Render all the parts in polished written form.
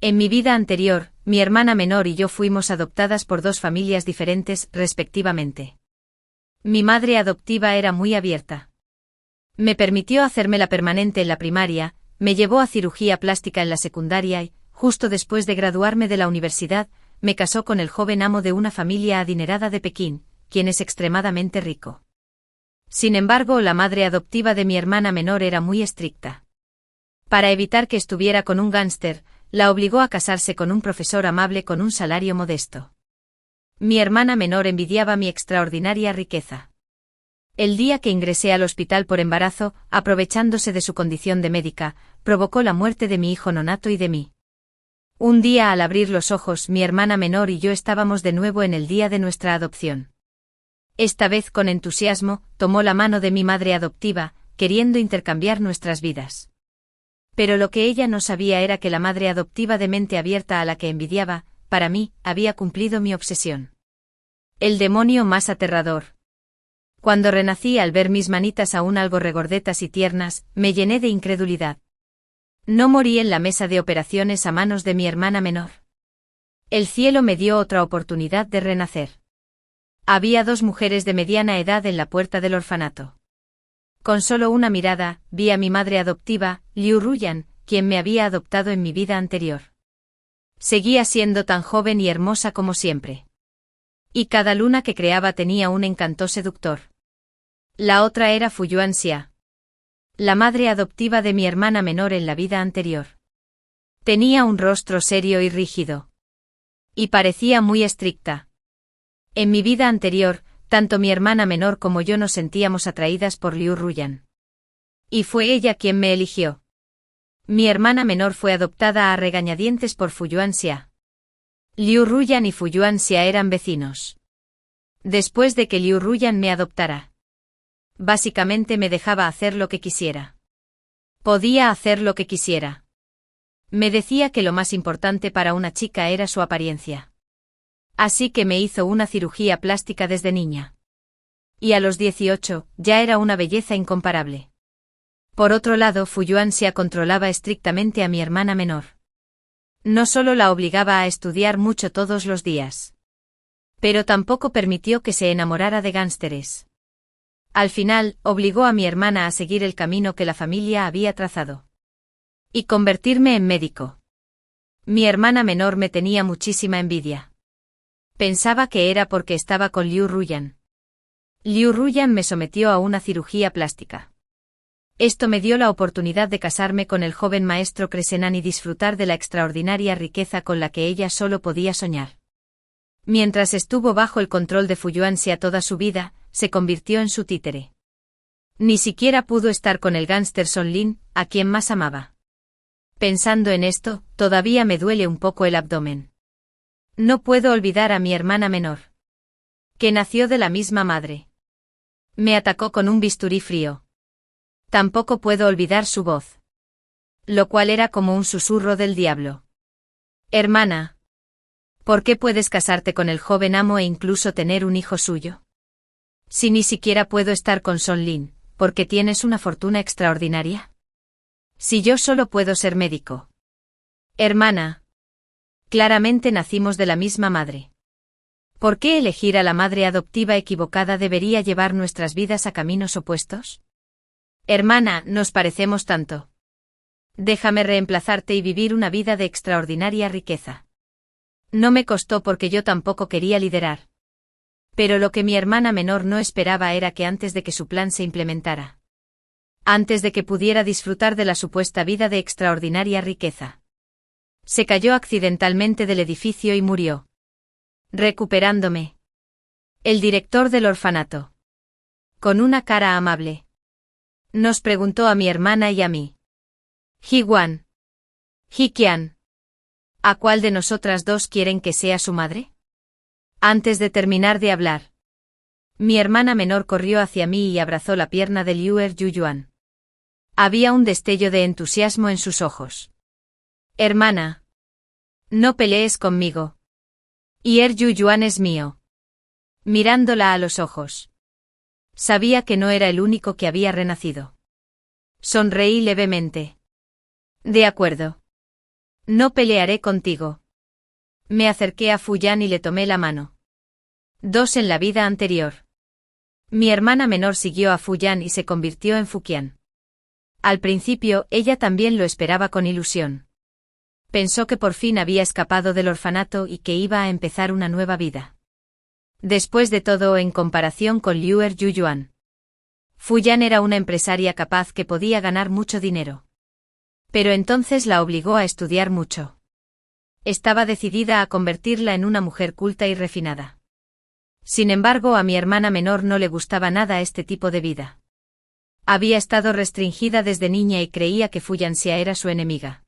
En mi vida anterior, mi hermana menor y yo fuimos adoptadas por dos familias diferentes, respectivamente. Mi madre adoptiva era muy abierta. Me permitió hacérmela permanente en la primaria, me llevó a cirugía plástica en la secundaria y, justo después de graduarme de la universidad, me casó con el joven amo de una familia adinerada de Pekín, quien es extremadamente rico. Sin embargo, la madre adoptiva de mi hermana menor era muy estricta. Para evitar que estuviera con un gángster, la obligó a casarse con un profesor amable con un salario modesto. Mi hermana menor envidiaba mi extraordinaria riqueza. El día que ingresé al hospital por embarazo, aprovechándose de su condición de médica, provocó la muerte de mi hijo nonato y de mí. Un día al abrir los ojos, mi hermana menor y yo estábamos de nuevo en el día de nuestra adopción. Esta vez con entusiasmo, tomó la mano de mi madre adoptiva, queriendo intercambiar nuestras vidas. Pero lo que ella no sabía era que la madre adoptiva de mente abierta a la que envidiaba, para mí, había cumplido mi obsesión. El demonio más aterrador. Cuando renací al ver mis manitas aún algo regordetas y tiernas, me llené de incredulidad. No morí en la mesa de operaciones a manos de mi hermana menor. El cielo me dio otra oportunidad de renacer. Había dos mujeres de mediana edad en la puerta del orfanato. Con solo una mirada, vi a mi madre adoptiva, Liu Ruyan, quien me había adoptado en mi vida anterior. Seguía siendo tan joven y hermosa como siempre. Y cada luna que creaba tenía un encanto seductor. La otra era Fuyuan Xia, la madre adoptiva de mi hermana menor en la vida anterior. Tenía un rostro serio y rígido. Y parecía muy estricta. En mi vida anterior, tanto mi hermana menor como yo nos sentíamos atraídas por Liu Ruyan. Y fue ella quien me eligió. Mi hermana menor fue adoptada a regañadientes por Fuyuan Xia. Liu Ruyan y Fuyuan Xia eran vecinos. Después de que Liu Ruyan me adoptara, básicamente me dejaba hacer lo que quisiera. Podía hacer lo que quisiera. Me decía que lo más importante para una chica era su apariencia. Así que me hizo una cirugía plástica desde niña. Y a los 18, ya era una belleza incomparable. Por otro lado, Fuyuan Xia controlaba estrictamente a mi hermana menor. No solo la obligaba a estudiar mucho todos los días, pero tampoco permitió que se enamorara de gánsteres. Al final, obligó a mi hermana a seguir el camino que la familia había trazado. Y convertirme en médico. Mi hermana menor me tenía muchísima envidia. Pensaba que era porque estaba con Liu Ruyan. Liu Ruyan me sometió a una cirugía plástica. Esto me dio la oportunidad de casarme con el joven maestro Cresenan y disfrutar de la extraordinaria riqueza con la que ella solo podía soñar. Mientras estuvo bajo el control de Fuyuan Xia toda su vida, se convirtió en su títere. Ni siquiera pudo estar con el gánster Son Lin, a quien más amaba. Pensando en esto, todavía me duele un poco el abdomen. No puedo olvidar a mi hermana menor, que nació de la misma madre. Me atacó con un bisturí frío. Tampoco puedo olvidar su voz, lo cual era como un susurro del diablo. Hermana, ¿por qué puedes casarte con el joven amo e incluso tener un hijo suyo? Si ni siquiera puedo estar con Son Lin, ¿por qué tienes una fortuna extraordinaria? Si yo solo puedo ser médico. Hermana, claramente nacimos de la misma madre. ¿Por qué elegir a la madre adoptiva equivocada debería llevar nuestras vidas a caminos opuestos? Hermana, nos parecemos tanto. Déjame reemplazarte y vivir una vida de extraordinaria riqueza. No me costó porque yo tampoco quería liderar. Pero lo que mi hermana menor no esperaba era que antes de que su plan se implementara, antes de que pudiera disfrutar de la supuesta vida de extraordinaria riqueza, se cayó accidentalmente del edificio y murió. Recuperándome. El director del orfanato, con una cara amable, nos preguntó a mi hermana y a mí. Ji-wan. Ji-qian. ¿A cuál de nosotras dos quieren que sea su madre? Antes de terminar de hablar, mi hermana menor corrió hacia mí y abrazó la pierna de Liu Yuyuan. Había un destello de entusiasmo en sus ojos. Hermana, no pelees conmigo. Yuyuan es mío. Mirándola a los ojos, sabía que no era el único que había renacido. Sonreí levemente. De acuerdo. No pelearé contigo. Me acerqué a Fuyan y le tomé la mano. 2 en la vida anterior. Mi hermana menor siguió a Fuyan y se convirtió en Fuqian. Al principio, ella también lo esperaba con ilusión. Pensó que por fin había escapado del orfanato y que iba a empezar una nueva vida. Después de todo, en comparación con Liuer Yuyuan, Fuyan era una empresaria capaz que podía ganar mucho dinero. Pero entonces la obligó a estudiar mucho. Estaba decidida a convertirla en una mujer culta y refinada. Sin embargo, a mi hermana menor no le gustaba nada este tipo de vida. Había estado restringida desde niña y creía que Fuyanxia era su enemiga.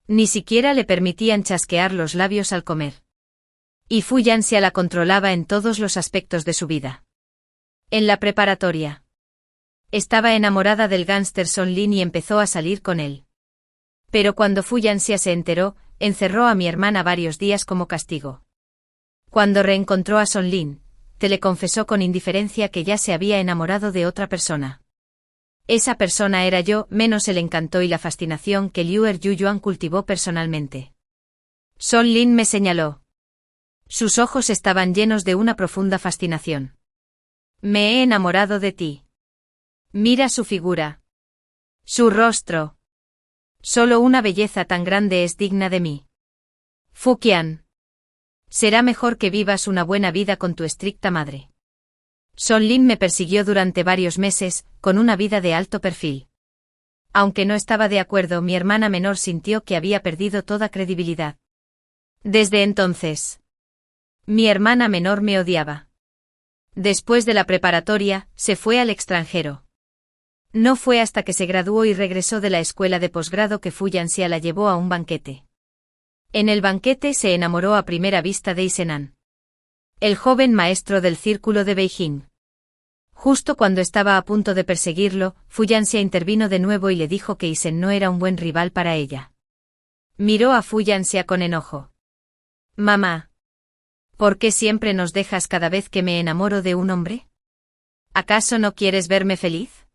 Ni siquiera le permitían chasquear los labios al comer. Y Fuyanxia la controlaba en todos los aspectos de su vida. En la preparatoria. Estaba enamorada del gánster Son Lin y empezó a salir con él. Pero cuando Fuyanxia se enteró, encerró a mi hermana varios días como castigo. Cuando reencontró a Son Lin, le confesó con indiferencia que ya se había enamorado de otra persona. Esa persona era yo, menos el encanto y la fascinación que Liuer Yuyuan cultivó personalmente. Son Lin me señaló. Sus ojos estaban llenos de una profunda fascinación. Me he enamorado de ti. Mira su figura. Su rostro. Solo una belleza tan grande es digna de mí. Fuqian. Será mejor que vivas una buena vida con tu estricta madre. Son Lin me persiguió durante varios meses, con una vida de alto perfil. Aunque no estaba de acuerdo, mi hermana menor sintió que había perdido toda credibilidad. Desde entonces, mi hermana menor me odiaba. Después de la preparatoria, se fue al extranjero. No fue hasta que se graduó y regresó de la escuela de posgrado que Fuyanxia la llevó a un banquete. En el banquete se enamoró a primera vista de Isenan, el joven maestro del círculo de Beijing. Justo cuando estaba a punto de perseguirlo, Fuyanxia intervino de nuevo y le dijo que Isen no era un buen rival para ella. Miró a Fuyanxia con enojo. Mamá. ¿Por qué siempre nos dejas cada vez que me enamoro de un hombre? ¿Acaso no quieres verme feliz?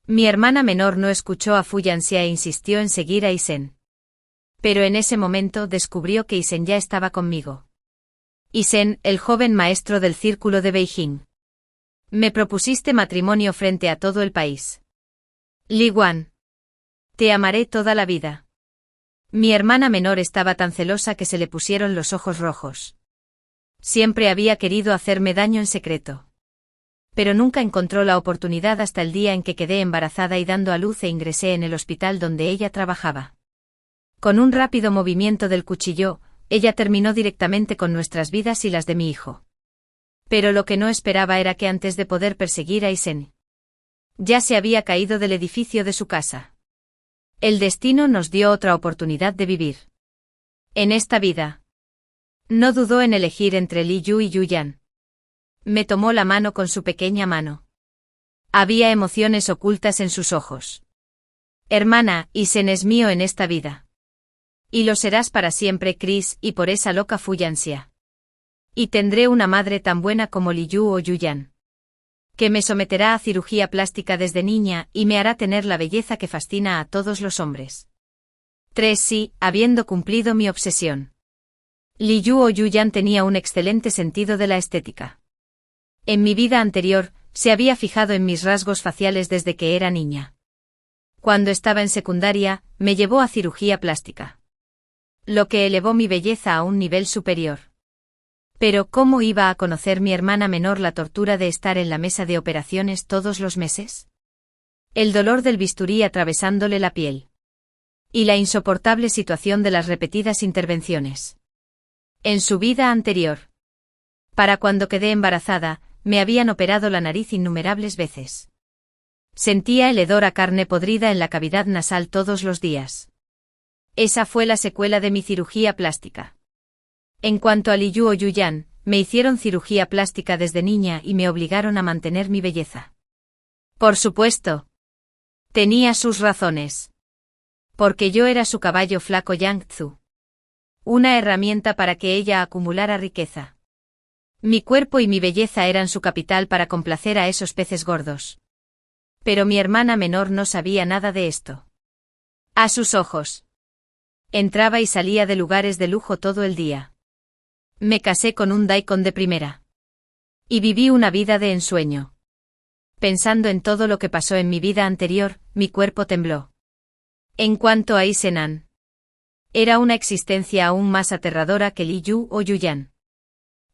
Mi hermana menor no escuchó a Fuyanxia e insistió en seguir a Isen. Pero en ese momento descubrió que Isen ya estaba conmigo. Isen, el joven maestro del círculo de Beijing. Me propusiste matrimonio frente a todo el país. Li Guan. Te amaré toda la vida. Mi hermana menor estaba tan celosa que se le pusieron los ojos rojos. Siempre había querido hacerme daño en secreto. Pero nunca encontró la oportunidad hasta el día en que quedé embarazada y dando a luz e ingresé en el hospital donde ella trabajaba. Con un rápido movimiento del cuchillo, ella terminó directamente con nuestras vidas y las de mi hijo. Pero lo que no esperaba era que antes de poder perseguir a Isen, ya se había caído del edificio de su casa. El destino nos dio otra oportunidad de vivir. En esta vida. No dudó en elegir entre Li Yu y Yuyan. Me tomó la mano con su pequeña mano. Había emociones ocultas en sus ojos. Hermana, Isen es mío en esta vida. Y lo serás para siempre, Chris, y por esa loca Fuyanxia. Y tendré una madre tan buena como Li Yu o Yuyan, que me someterá a cirugía plástica desde niña y me hará tener la belleza que fascina a todos los hombres. 3. Sí, habiendo cumplido mi obsesión. Li Yu o Yuyan tenía un excelente sentido de la estética. En mi vida anterior, se había fijado en mis rasgos faciales desde que era niña. Cuando estaba en secundaria, me llevó a cirugía plástica, lo que elevó mi belleza a un nivel superior. Pero ¿cómo iba a conocer mi hermana menor la tortura de estar en la mesa de operaciones todos los meses? El dolor del bisturí atravesándole la piel. Y la insoportable situación de las repetidas intervenciones. En su vida anterior. Para cuando quedé embarazada, me habían operado la nariz innumerables veces. Sentía el hedor a carne podrida en la cavidad nasal todos los días. Esa fue la secuela de mi cirugía plástica. En cuanto a Li Yu o Yuyan, me hicieron cirugía plástica desde niña y me obligaron a mantener mi belleza. Por supuesto. Tenía sus razones. Porque yo era su caballo flaco Yang Tzu. Una herramienta para que ella acumulara riqueza. Mi cuerpo y mi belleza eran su capital para complacer a esos peces gordos. Pero mi hermana menor no sabía nada de esto. A sus ojos. Entraba y salía de lugares de lujo todo el día. Me casé con un daikon de primera. Y viví una vida de ensueño. Pensando en todo lo que pasó en mi vida anterior, mi cuerpo tembló. En cuanto a Isenan, era una existencia aún más aterradora que Li Yu o Yuyan.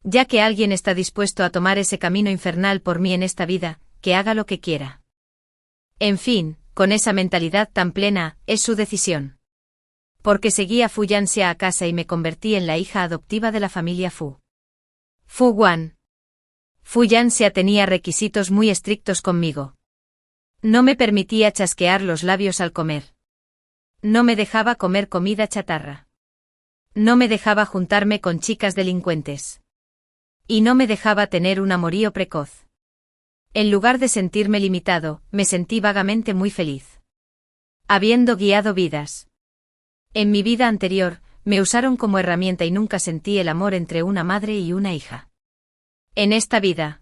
Ya que alguien está dispuesto a tomar ese camino infernal por mí en esta vida, que haga lo que quiera. En fin, con esa mentalidad tan plena, es su decisión. Porque seguí a Fu Yanxia a casa y me convertí en la hija adoptiva de la familia Fu. Fu Guan. Fu Yanxia tenía requisitos muy estrictos conmigo. No me permitía chasquear los labios al comer. No me dejaba comer comida chatarra. No me dejaba juntarme con chicas delincuentes. Y no me dejaba tener un amorío precoz. En lugar de sentirme limitado, me sentí vagamente muy feliz. Habiendo guiado vidas. En mi vida anterior, me usaron como herramienta y nunca sentí el amor entre una madre y una hija. En esta vida.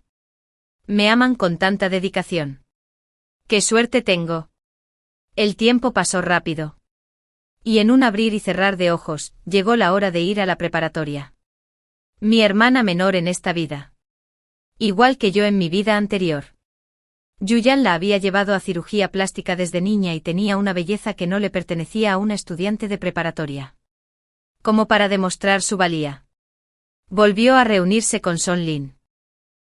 Me aman con tanta dedicación. ¡Qué suerte tengo! El tiempo pasó rápido. Y en un abrir y cerrar de ojos, llegó la hora de ir a la preparatoria. Mi hermana menor en esta vida. Igual que yo en mi vida anterior. Yuyan la había llevado a cirugía plástica desde niña y tenía una belleza que no le pertenecía a una estudiante de preparatoria. Como para demostrar su valía. Volvió a reunirse con Son Lin.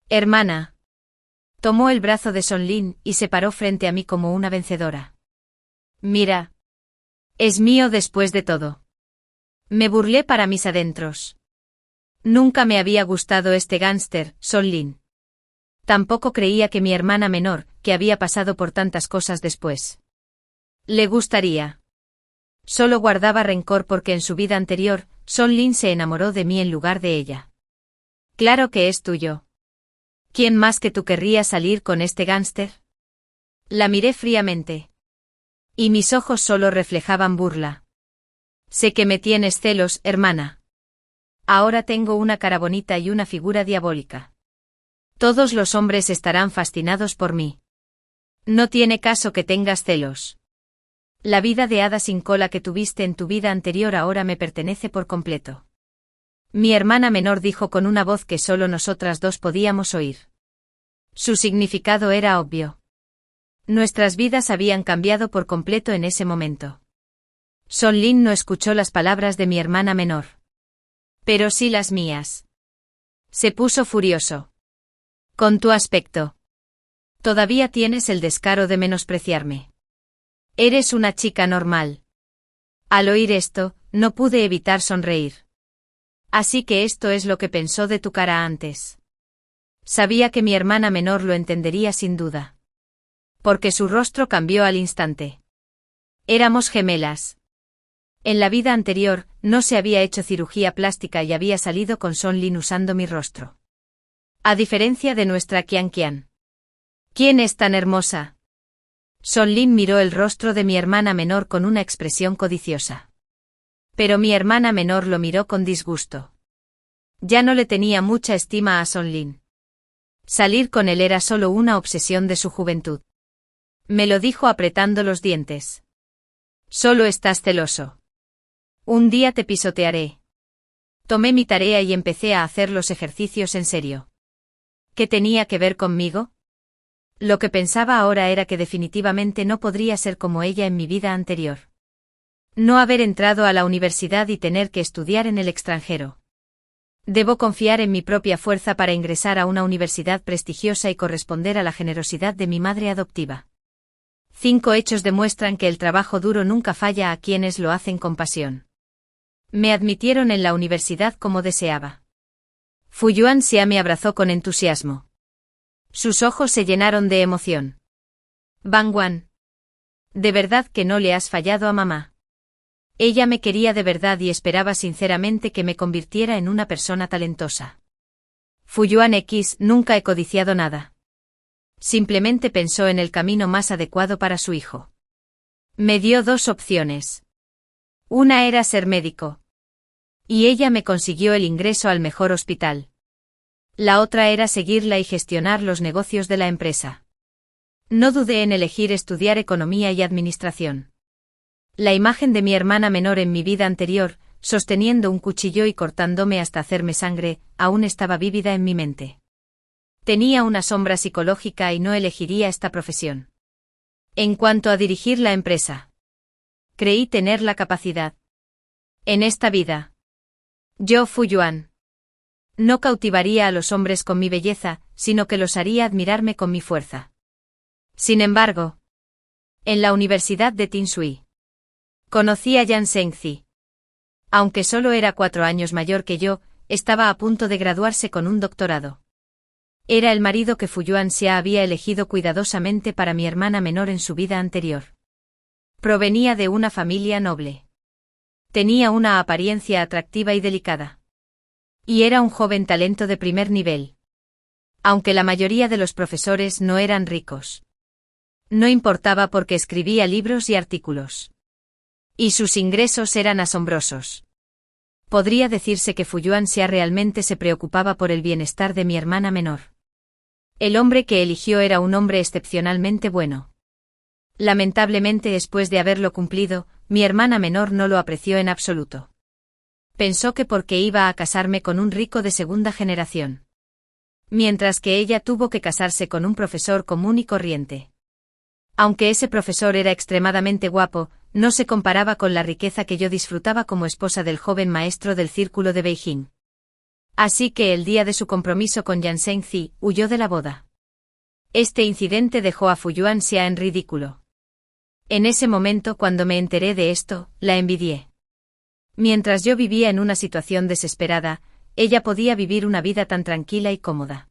Hermana. Tomó el brazo de Son Lin y se paró frente a mí como una vencedora. Mira. Es mío después de todo. Me burlé para mis adentros. Nunca me había gustado este gánster, Son Lin. Tampoco creía que mi hermana menor, que había pasado por tantas cosas después, le gustaría. Solo guardaba rencor porque en su vida anterior, Son Lin se enamoró de mí en lugar de ella. Claro que es tuyo. ¿Quién más que tú querría salir con este gánster? La miré fríamente. Y mis ojos solo reflejaban burla. Sé que me tienes celos, hermana. Ahora tengo una cara bonita y una figura diabólica. Todos los hombres estarán fascinados por mí. No tiene caso que tengas celos. La vida de hada sin cola que tuviste en tu vida anterior ahora me pertenece por completo. Mi hermana menor dijo con una voz que solo nosotras dos podíamos oír. Su significado era obvio. Nuestras vidas habían cambiado por completo en ese momento. Son Lin no escuchó las palabras de mi hermana menor. Pero sí las mías. Se puso furioso. Con tu aspecto. Todavía tienes el descaro de menospreciarme. Eres una chica normal. Al oír esto, no pude evitar sonreír. Así que esto es lo que pensó de tu cara antes. Sabía que mi hermana menor lo entendería sin duda. Porque su rostro cambió al instante. Éramos gemelas. En la vida anterior, no se había hecho cirugía plástica y había salido con Son Lin usando mi rostro. A diferencia de nuestra Qian Qian. ¿Quién es tan hermosa? Son Lin miró el rostro de mi hermana menor con una expresión codiciosa. Pero mi hermana menor lo miró con disgusto. Ya no le tenía mucha estima a Son Lin. Salir con él era solo una obsesión de su juventud. Me lo dijo apretando los dientes. Solo estás celoso. Un día te pisotearé. Tomé mi tarea y empecé a hacer los ejercicios en serio. ¿Qué tenía que ver conmigo? Lo que pensaba ahora era que definitivamente no podría ser como ella en mi vida anterior. No haber entrado a la universidad y tener que estudiar en el extranjero. Debo confiar en mi propia fuerza para ingresar a una universidad prestigiosa y corresponder a la generosidad de mi madre adoptiva. 5 hechos demuestran que el trabajo duro nunca falla a quienes lo hacen con pasión. Me admitieron en la universidad como deseaba. Fu Yuanxia me abrazó con entusiasmo. Sus ojos se llenaron de emoción. Bangwan. ¿De verdad que no le has fallado a mamá? Ella me quería de verdad y esperaba sinceramente que me convirtiera en una persona talentosa. Fu Yuan X nunca he codiciado nada. Simplemente pensó en el camino más adecuado para su hijo. Me dio 2 opciones. Una era ser médico. Y ella me consiguió el ingreso al mejor hospital. La otra era seguirla y gestionar los negocios de la empresa. No dudé en elegir estudiar economía y administración. La imagen de mi hermana menor en mi vida anterior, sosteniendo un cuchillo y cortándome hasta hacerme sangre, aún estaba vívida en mi mente. Tenía una sombra psicológica y no elegiría esta profesión. En cuanto a dirigir la empresa, creí tener la capacidad. En esta vida, yo Fuyuan. No cautivaría a los hombres con mi belleza, sino que los haría admirarme con mi fuerza. Sin embargo, en la Universidad de Tinshui, conocí a Yan Shengzi. Aunque solo era 4 años mayor que yo, estaba a punto de graduarse con un doctorado. Era el marido que Fuyuan Xia había elegido cuidadosamente para mi hermana menor en su vida anterior. Provenía de una familia noble. Tenía una apariencia atractiva y delicada. Y era un joven talento de primer nivel. Aunque la mayoría de los profesores no eran ricos. No importaba porque escribía libros y artículos. Y sus ingresos eran asombrosos. Podría decirse que Fuyuan Xia realmente se preocupaba por el bienestar de mi hermana menor. El hombre que eligió era un hombre excepcionalmente bueno. Lamentablemente, después de haberlo cumplido, mi hermana menor no lo apreció en absoluto. Pensó que porque iba a casarme con un rico de segunda generación. Mientras que ella tuvo que casarse con un profesor común y corriente. Aunque ese profesor era extremadamente guapo, no se comparaba con la riqueza que yo disfrutaba como esposa del joven maestro del círculo de Beijing. Así que el día de su compromiso con Yan Shengzi, huyó de la boda. Este incidente dejó a Fuyuan Xia en ridículo. En ese momento, cuando me enteré de esto, la envidié. Mientras yo vivía en una situación desesperada, ella podía vivir una vida tan tranquila y cómoda.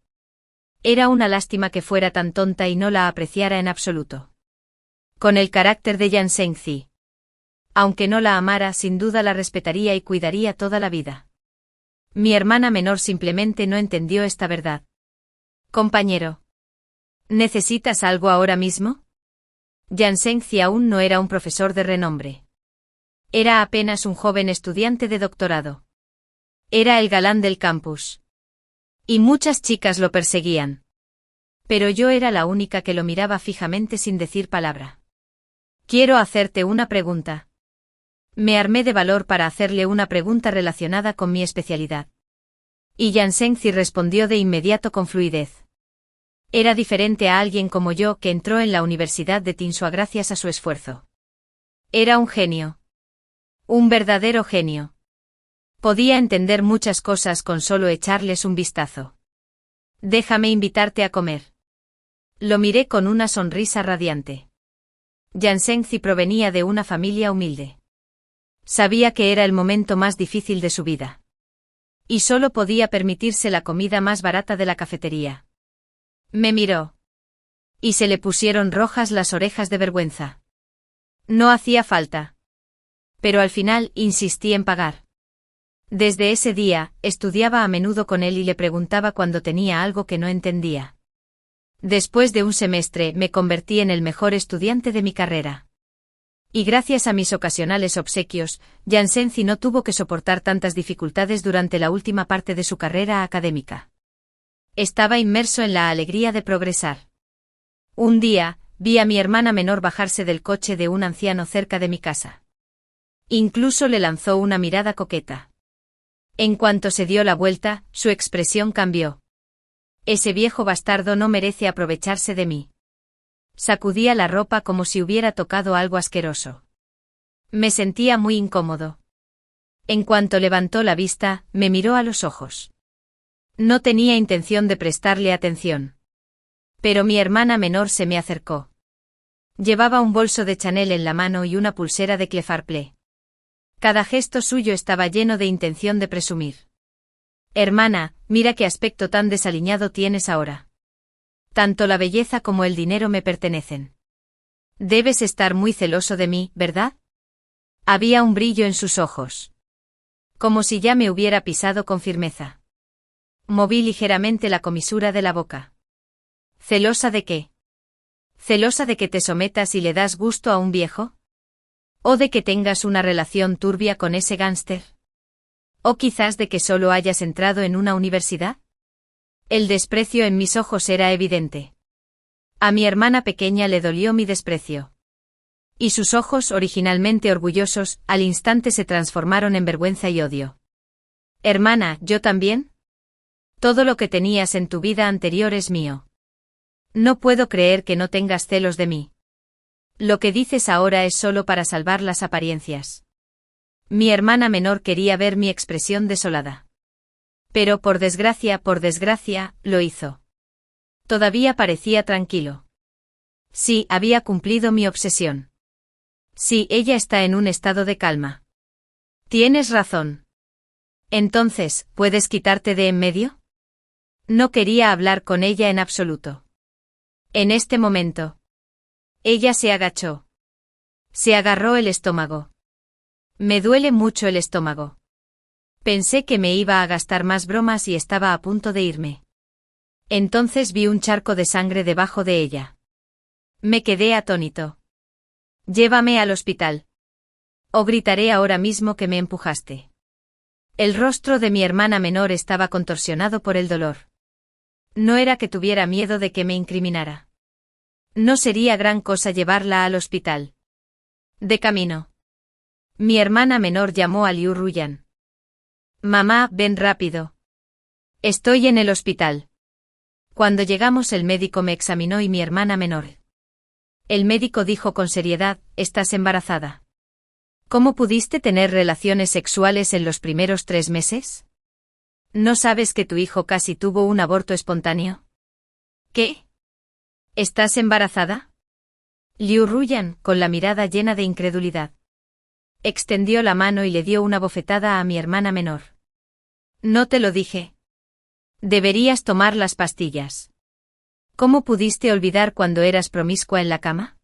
Era una lástima que fuera tan tonta y no la apreciara en absoluto. Con el carácter de Yan Shengzi. Aunque no la amara, sin duda la respetaría y cuidaría toda la vida. Mi hermana menor simplemente no entendió esta verdad. Compañero. ¿Necesitas algo ahora mismo? Yan Shengzi aún no era un profesor de renombre. Era apenas un joven estudiante de doctorado. Era el galán del campus. Y muchas chicas lo perseguían. Pero yo era la única que lo miraba fijamente sin decir palabra. Quiero hacerte una pregunta. Me armé de valor para hacerle una pregunta relacionada con mi especialidad. Y Yan Shengzi respondió de inmediato con fluidez. Era diferente a alguien como yo que entró en la Universidad de Tinshui gracias a su esfuerzo. Era un genio. Un verdadero genio. Podía entender muchas cosas con solo echarles un vistazo. Déjame invitarte a comer. Lo miré con una sonrisa radiante. Yan Shengzi provenía de una familia humilde. Sabía que era el momento más difícil de su vida. Y solo podía permitirse la comida más barata de la cafetería. Me miró. Y se le pusieron rojas las orejas de vergüenza. No hacía falta. Pero al final insistí en pagar. Desde ese día, estudiaba a menudo con él y le preguntaba cuando tenía algo que no entendía. Después de un semestre me convertí en el mejor estudiante de mi carrera. Y gracias a mis ocasionales obsequios, Yan Shengzi no tuvo que soportar tantas dificultades durante la última parte de su carrera académica. Estaba inmerso en la alegría de progresar. Un día, vi a mi hermana menor bajarse del coche de un anciano cerca de mi casa. Incluso le lanzó una mirada coqueta. En cuanto se dio la vuelta, su expresión cambió. Ese viejo bastardo no merece aprovecharse de mí. Sacudía la ropa como si hubiera tocado algo asqueroso. Me sentía muy incómodo. En cuanto levantó la vista, me miró a los ojos. No tenía intención de prestarle atención. Pero mi hermana menor se me acercó. Llevaba un bolso de Chanel en la mano y una pulsera de Clefarple. Cada gesto suyo estaba lleno de intención de presumir. Hermana, mira qué aspecto tan desaliñado tienes ahora. Tanto la belleza como el dinero me pertenecen. Debes estar muy celoso de mí, ¿verdad? Había un brillo en sus ojos. Como si ya me hubiera pisado con firmeza. Moví ligeramente la comisura de la boca. ¿Celosa de qué? ¿Celosa de que te sometas y le das gusto a un viejo? ¿O de que tengas una relación turbia con ese gánster? ¿O quizás de que solo hayas entrado en una universidad? El desprecio en mis ojos era evidente. A mi hermana pequeña le dolió mi desprecio. Y sus ojos, originalmente orgullosos, al instante se transformaron en vergüenza y odio. Hermana, ¿yo también? Todo lo que tenías en tu vida anterior es mío. No puedo creer que no tengas celos de mí. Lo que dices ahora es solo para salvar las apariencias. Mi hermana menor quería ver mi expresión desolada. Pero por desgracia, lo hizo. Todavía parecía tranquilo. Sí, había cumplido mi obsesión. Sí, ella está en un estado de calma. Tienes razón. Entonces, ¿puedes quitarte de en medio? No quería hablar con ella en absoluto. En este momento. Ella se agachó. Se agarró el estómago. Me duele mucho el estómago. Pensé que me iba a gastar más bromas y estaba a punto de irme. Entonces vi un charco de sangre debajo de ella. Me quedé atónito. Llévame al hospital. O gritaré ahora mismo que me empujaste. El rostro de mi hermana menor estaba contorsionado por el dolor. No era que tuviera miedo de que me incriminara. No sería gran cosa llevarla al hospital. De camino. Mi hermana menor llamó a Liu Ruyan. Mamá, ven rápido. Estoy en el hospital. Cuando llegamos el médico me examinó y mi hermana menor. El médico dijo con seriedad, estás embarazada. ¿Cómo pudiste tener relaciones sexuales en los primeros 3 meses? ¿No sabes que tu hijo casi tuvo un aborto espontáneo? ¿Qué? ¿Estás embarazada? Liu Ruyan, con la mirada llena de incredulidad. Extendió la mano y le dio una bofetada a mi hermana menor. No te lo dije. Deberías tomar las pastillas. ¿Cómo pudiste olvidar cuando eras promiscua en la cama?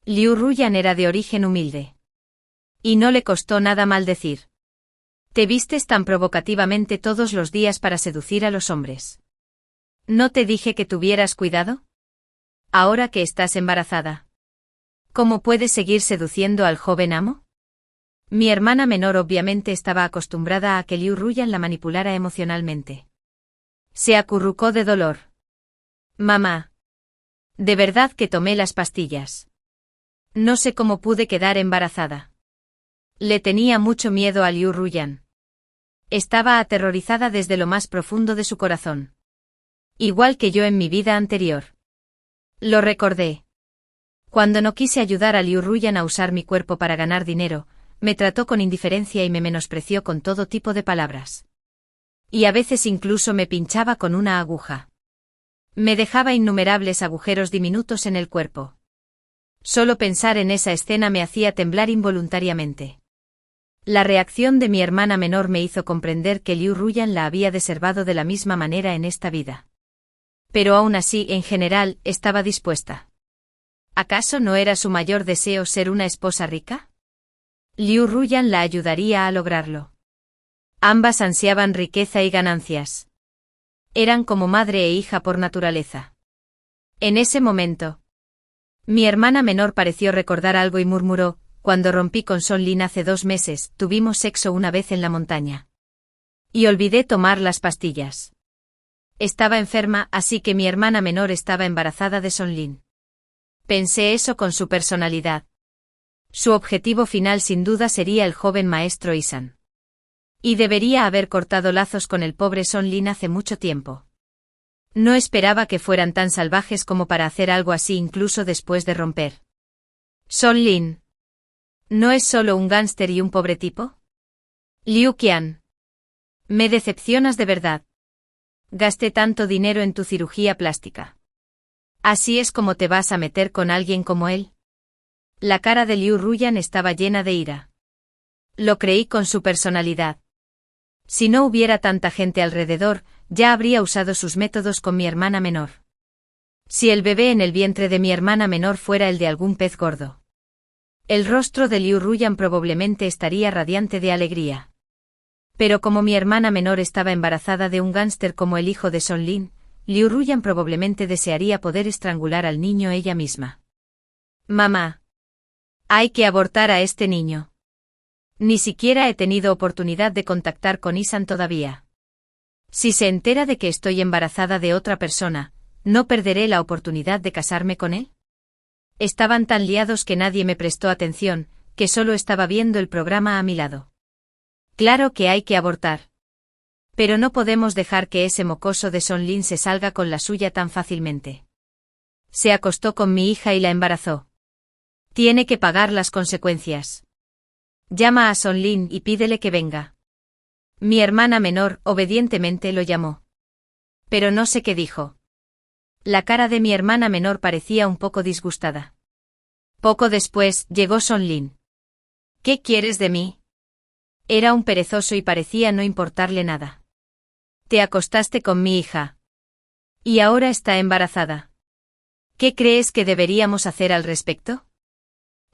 Liu Ruyan era de origen humilde. Y no le costó nada maldecir. Te vistes tan provocativamente todos los días para seducir a los hombres. ¿No te dije que tuvieras cuidado? Ahora que estás embarazada. ¿Cómo puedes seguir seduciendo al joven amo? Mi hermana menor obviamente estaba acostumbrada a que Liu Ruyan la manipulara emocionalmente. Se acurrucó de dolor. Mamá. De verdad que tomé las pastillas. No sé cómo pude quedar embarazada. Le tenía mucho miedo a Liu Ruyan. Estaba aterrorizada desde lo más profundo de su corazón. Igual que yo en mi vida anterior. Lo recordé. Cuando no quise ayudar a Liu Ruyan a usar mi cuerpo para ganar dinero, me trató con indiferencia y me menospreció con todo tipo de palabras. Y a veces incluso me pinchaba con una aguja. Me dejaba innumerables agujeros diminutos en el cuerpo. Solo pensar en esa escena me hacía temblar involuntariamente. La reacción de mi hermana menor me hizo comprender que Liu Ruyan la había deservado de la misma manera en esta vida. Pero aún así, en general, estaba dispuesta. ¿Acaso no era su mayor deseo ser una esposa rica? Liu Ruyan la ayudaría a lograrlo. Ambas ansiaban riqueza y ganancias. Eran como madre e hija por naturaleza. En ese momento, mi hermana menor pareció recordar algo y murmuró, cuando rompí con Son Lin hace 2 meses, tuvimos sexo una vez en la montaña. Y olvidé tomar las pastillas. Estaba enferma, así que mi hermana menor estaba embarazada de Son Lin. Pensé eso con su personalidad. Su objetivo final sin duda sería el joven maestro Isan. Y debería haber cortado lazos con el pobre Son Lin hace mucho tiempo. No esperaba que fueran tan salvajes como para hacer algo así incluso después de romper. Son Lin. ¿No es solo un gánster y un pobre tipo? Liu Qian. Me decepcionas de verdad. Gasté tanto dinero en tu cirugía plástica. ¿Así es como te vas a meter con alguien como él? La cara de Liu Ruyan estaba llena de ira. Lo creí con su personalidad. Si no hubiera tanta gente alrededor, ya habría usado sus métodos con mi hermana menor. Si el bebé en el vientre de mi hermana menor fuera el de algún pez gordo. El rostro de Liu Ruyan probablemente estaría radiante de alegría. Pero como mi hermana menor estaba embarazada de un gánster como el hijo de Son Lin, Liu Ruyan probablemente desearía poder estrangular al niño ella misma. Mamá. Hay que abortar a este niño. Ni siquiera he tenido oportunidad de contactar con Isan todavía. Si se entera de que estoy embarazada de otra persona, ¿no perderé la oportunidad de casarme con él? Estaban tan liados que nadie me prestó atención, que solo estaba viendo el programa a mi lado. Claro que hay que abortar. Pero no podemos dejar que ese mocoso de Son Lin se salga con la suya tan fácilmente. Se acostó con mi hija y la embarazó. Tiene que pagar las consecuencias. Llama a Son Lin y pídele que venga. Mi hermana menor obedientemente lo llamó. Pero no sé qué dijo. La cara de mi hermana menor parecía un poco disgustada. Poco después llegó Son Lin. ¿Qué quieres de mí? Era un perezoso y parecía no importarle nada. Te acostaste con mi hija. Y ahora está embarazada. ¿Qué crees que deberíamos hacer al respecto?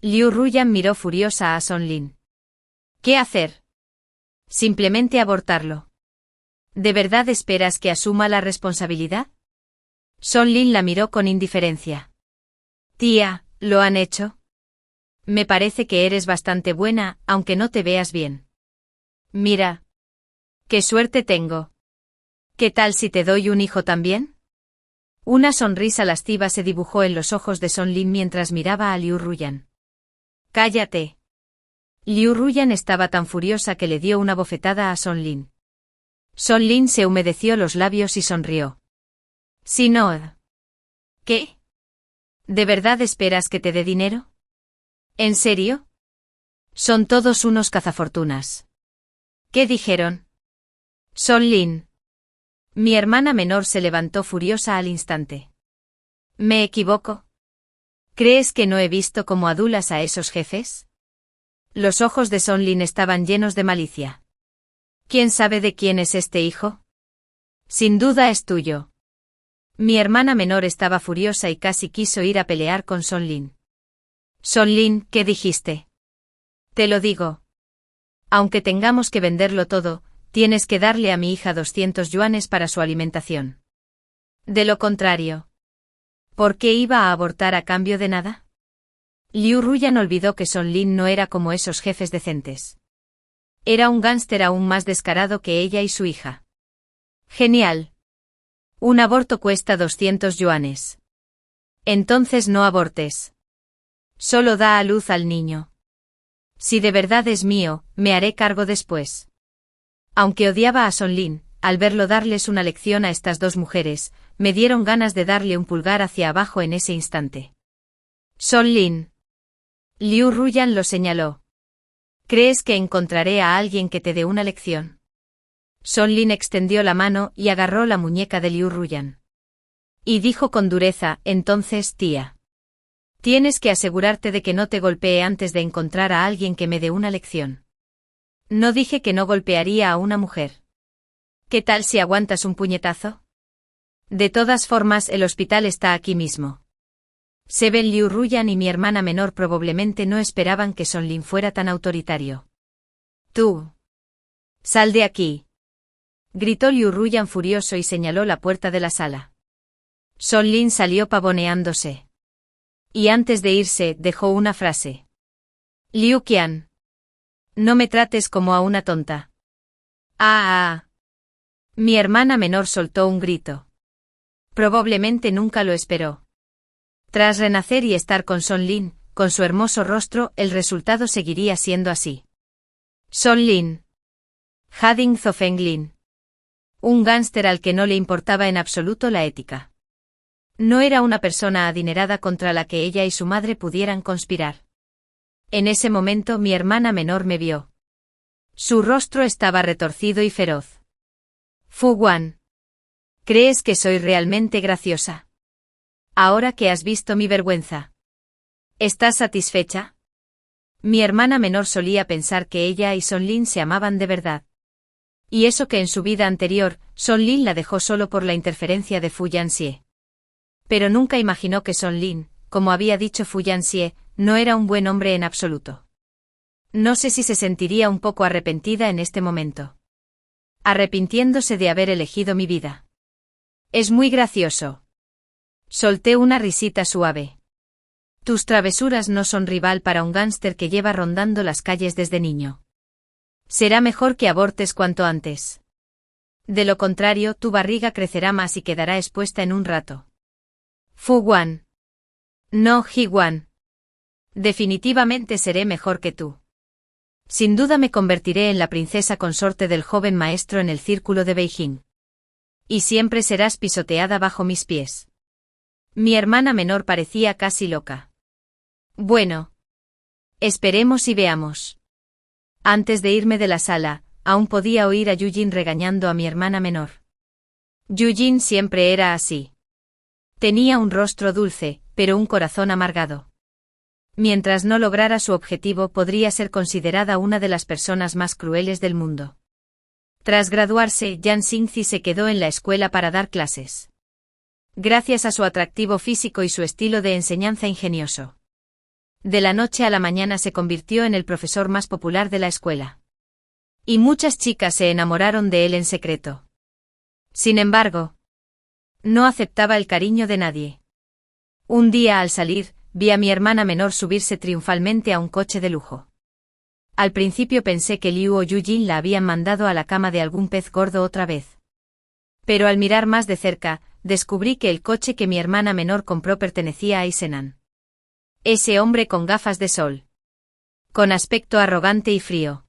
Liu Ruyan miró furiosa a Son Lin. ¿Qué hacer? Simplemente abortarlo. ¿De verdad esperas que asuma la responsabilidad? Son Lin la miró con indiferencia. Tía, ¿lo han hecho? Me parece que eres bastante buena, aunque no te veas bien. Mira. ¡Qué suerte tengo! ¿Qué tal si te doy un hijo también? Una sonrisa lasciva se dibujó en los ojos de Son Lin mientras miraba a Liu Ruyan. ¡Cállate! Liu Ruyan estaba tan furiosa que le dio una bofetada a Son Lin. Son Lin se humedeció los labios y sonrió. Si no... ¿Qué? ¿De verdad esperas que te dé dinero? ¿En serio? Son todos unos cazafortunas. ¿Qué dijeron? Son Lin. Mi hermana menor se levantó furiosa al instante. ¿Me equivoco? ¿Crees que no he visto cómo adulas a esos jefes? Los ojos de Son Lin estaban llenos de malicia. ¿Quién sabe de quién es este hijo? Sin duda es tuyo. Mi hermana menor estaba furiosa y casi quiso ir a pelear con Son Lin. Son Lin, ¿qué dijiste? Te lo digo. Aunque tengamos que venderlo todo, tienes que darle a mi hija 200 yuanes para su alimentación. De lo contrario. ¿Por qué iba a abortar a cambio de nada? Liu Ruyan olvidó que Son Lin no era como esos jefes decentes. Era un gánster aún más descarado que ella y su hija. Genial. Un aborto cuesta 200 yuanes. Entonces no abortes. Solo da a luz al niño. Si de verdad es mío, me haré cargo después. Aunque odiaba a Son Lin, al verlo darles una lección a estas dos mujeres, me dieron ganas de darle un pulgar hacia abajo en ese instante. Son Lin. Liu Ruyan lo señaló. ¿Crees que encontraré a alguien que te dé una lección? Son Lin extendió la mano y agarró la muñeca de Liu Ruyan. Y dijo con dureza, entonces, tía. Tienes que asegurarte de que no te golpee antes de encontrar a alguien que me dé una lección. No dije que no golpearía a una mujer. ¿Qué tal si aguantas un puñetazo? De todas formas, el hospital está aquí mismo. Seben Liu Ruyan y mi hermana menor probablemente no esperaban que Son Lin fuera tan autoritario. Tú. Sal de aquí. Gritó Liu Ruyan furioso y señaló la puerta de la sala. Son Lin salió pavoneándose. Y antes de irse, dejó una frase. Liu Qian. No me trates como a una tonta. Ah. Mi hermana menor soltó un grito. Probablemente nunca lo esperó. Tras renacer y estar con Son Lin, con su hermoso rostro, el resultado seguiría siendo así. Son Lin. Hading Zofeng Lin. Un gánster al que no le importaba en absoluto la ética. No era una persona adinerada contra la que ella y su madre pudieran conspirar. En ese momento mi hermana menor me vio. Su rostro estaba retorcido y feroz. Fu Guan. ¿Crees que soy realmente graciosa? Ahora que has visto mi vergüenza. ¿Estás satisfecha? Mi hermana menor solía pensar que ella y Son Lin se amaban de verdad. Y eso que en su vida anterior, Son Lin la dejó solo por la interferencia de Fu Yanxie. Pero nunca imaginó que Son Lin, como había dicho Fu Yanxie, no era un buen hombre en absoluto. No sé si se sentiría un poco arrepentida en este momento. Arrepintiéndose de haber elegido mi vida. Es muy gracioso. Solté una risita suave. Tus travesuras no son rival para un gánster que lleva rondando las calles desde niño. Será mejor que abortes cuanto antes. De lo contrario, tu barriga crecerá más y quedará expuesta en un rato. Fu Guan. No, Ji-wan. Definitivamente seré mejor que tú. Sin duda me convertiré en la princesa consorte del joven maestro en el círculo de Beijing. Y siempre serás pisoteada bajo mis pies. Mi hermana menor parecía casi loca. Bueno. Esperemos y veamos. Antes de irme de la sala, aún podía oír a Yujin regañando a mi hermana menor. Yujin siempre era así. Tenía un rostro dulce, pero un corazón amargado. Mientras no lograra su objetivo, podría ser considerada una de las personas más crueles del mundo. Tras graduarse, Yang Xingzi se quedó en la escuela para dar clases. Gracias a su atractivo físico y su estilo de enseñanza ingenioso. De la noche a la mañana se convirtió en el profesor más popular de la escuela. Y muchas chicas se enamoraron de él en secreto. Sin embargo, no aceptaba el cariño de nadie. Un día al salir, vi a mi hermana menor subirse triunfalmente a un coche de lujo. Al principio pensé que Liu o Yujin la habían mandado a la cama de algún pez gordo otra vez. Pero al mirar más de cerca, descubrí que el coche que mi hermana menor compró pertenecía a Isenan. Ese hombre con gafas de sol. Con aspecto arrogante y frío.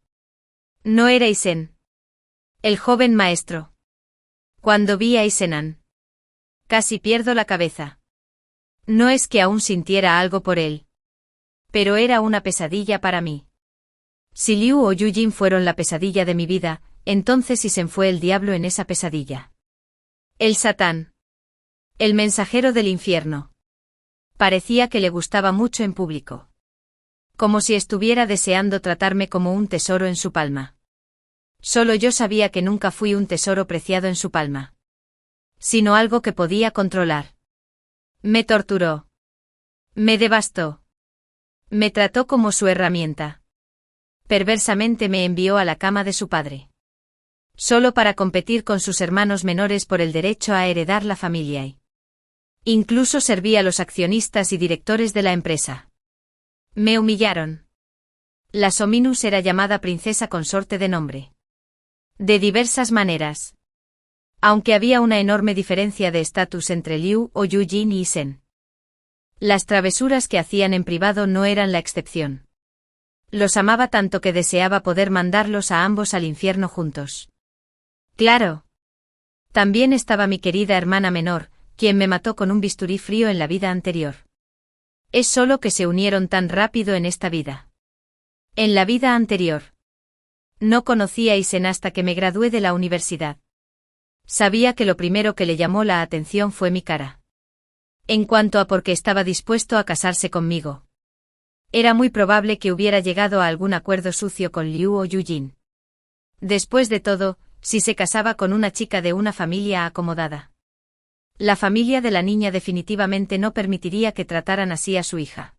No era Isen. El joven maestro. Cuando vi a Isenan, casi pierdo la cabeza. No es que aún sintiera algo por él. Pero era una pesadilla para mí. Si Liu o Yujin fueron la pesadilla de mi vida, entonces Isen fue el diablo en esa pesadilla. El Satán. El mensajero del infierno. Parecía que le gustaba mucho en público. Como si estuviera deseando tratarme como un tesoro en su palma. Solo yo sabía que nunca fui un tesoro preciado en su palma. Sino algo que podía controlar. Me torturó. Me devastó. Me trató como su herramienta. Perversamente me envió a la cama de su padre. Solo para competir con sus hermanos menores por el derecho a heredar la familia y incluso serví a los accionistas y directores de la empresa. Me humillaron. La Sominus era llamada princesa consorte de nombre. De diversas maneras. Aunque había una enorme diferencia de estatus entre Liu o Yujin y Isen. Las travesuras que hacían en privado no eran la excepción. Los amaba tanto que deseaba poder mandarlos a ambos al infierno juntos. Claro. También estaba mi querida hermana menor, quien me mató con un bisturí frío en la vida anterior. Es solo que se unieron tan rápido en esta vida. En la vida anterior. No conocí a Isen hasta que me gradué de la universidad. Sabía que lo primero que le llamó la atención fue mi cara. En cuanto a por qué estaba dispuesto a casarse conmigo. Era muy probable que hubiera llegado a algún acuerdo sucio con Liu o Yujin. Después de todo, si se casaba con una chica de una familia acomodada. La familia de la niña definitivamente no permitiría que trataran así a su hija.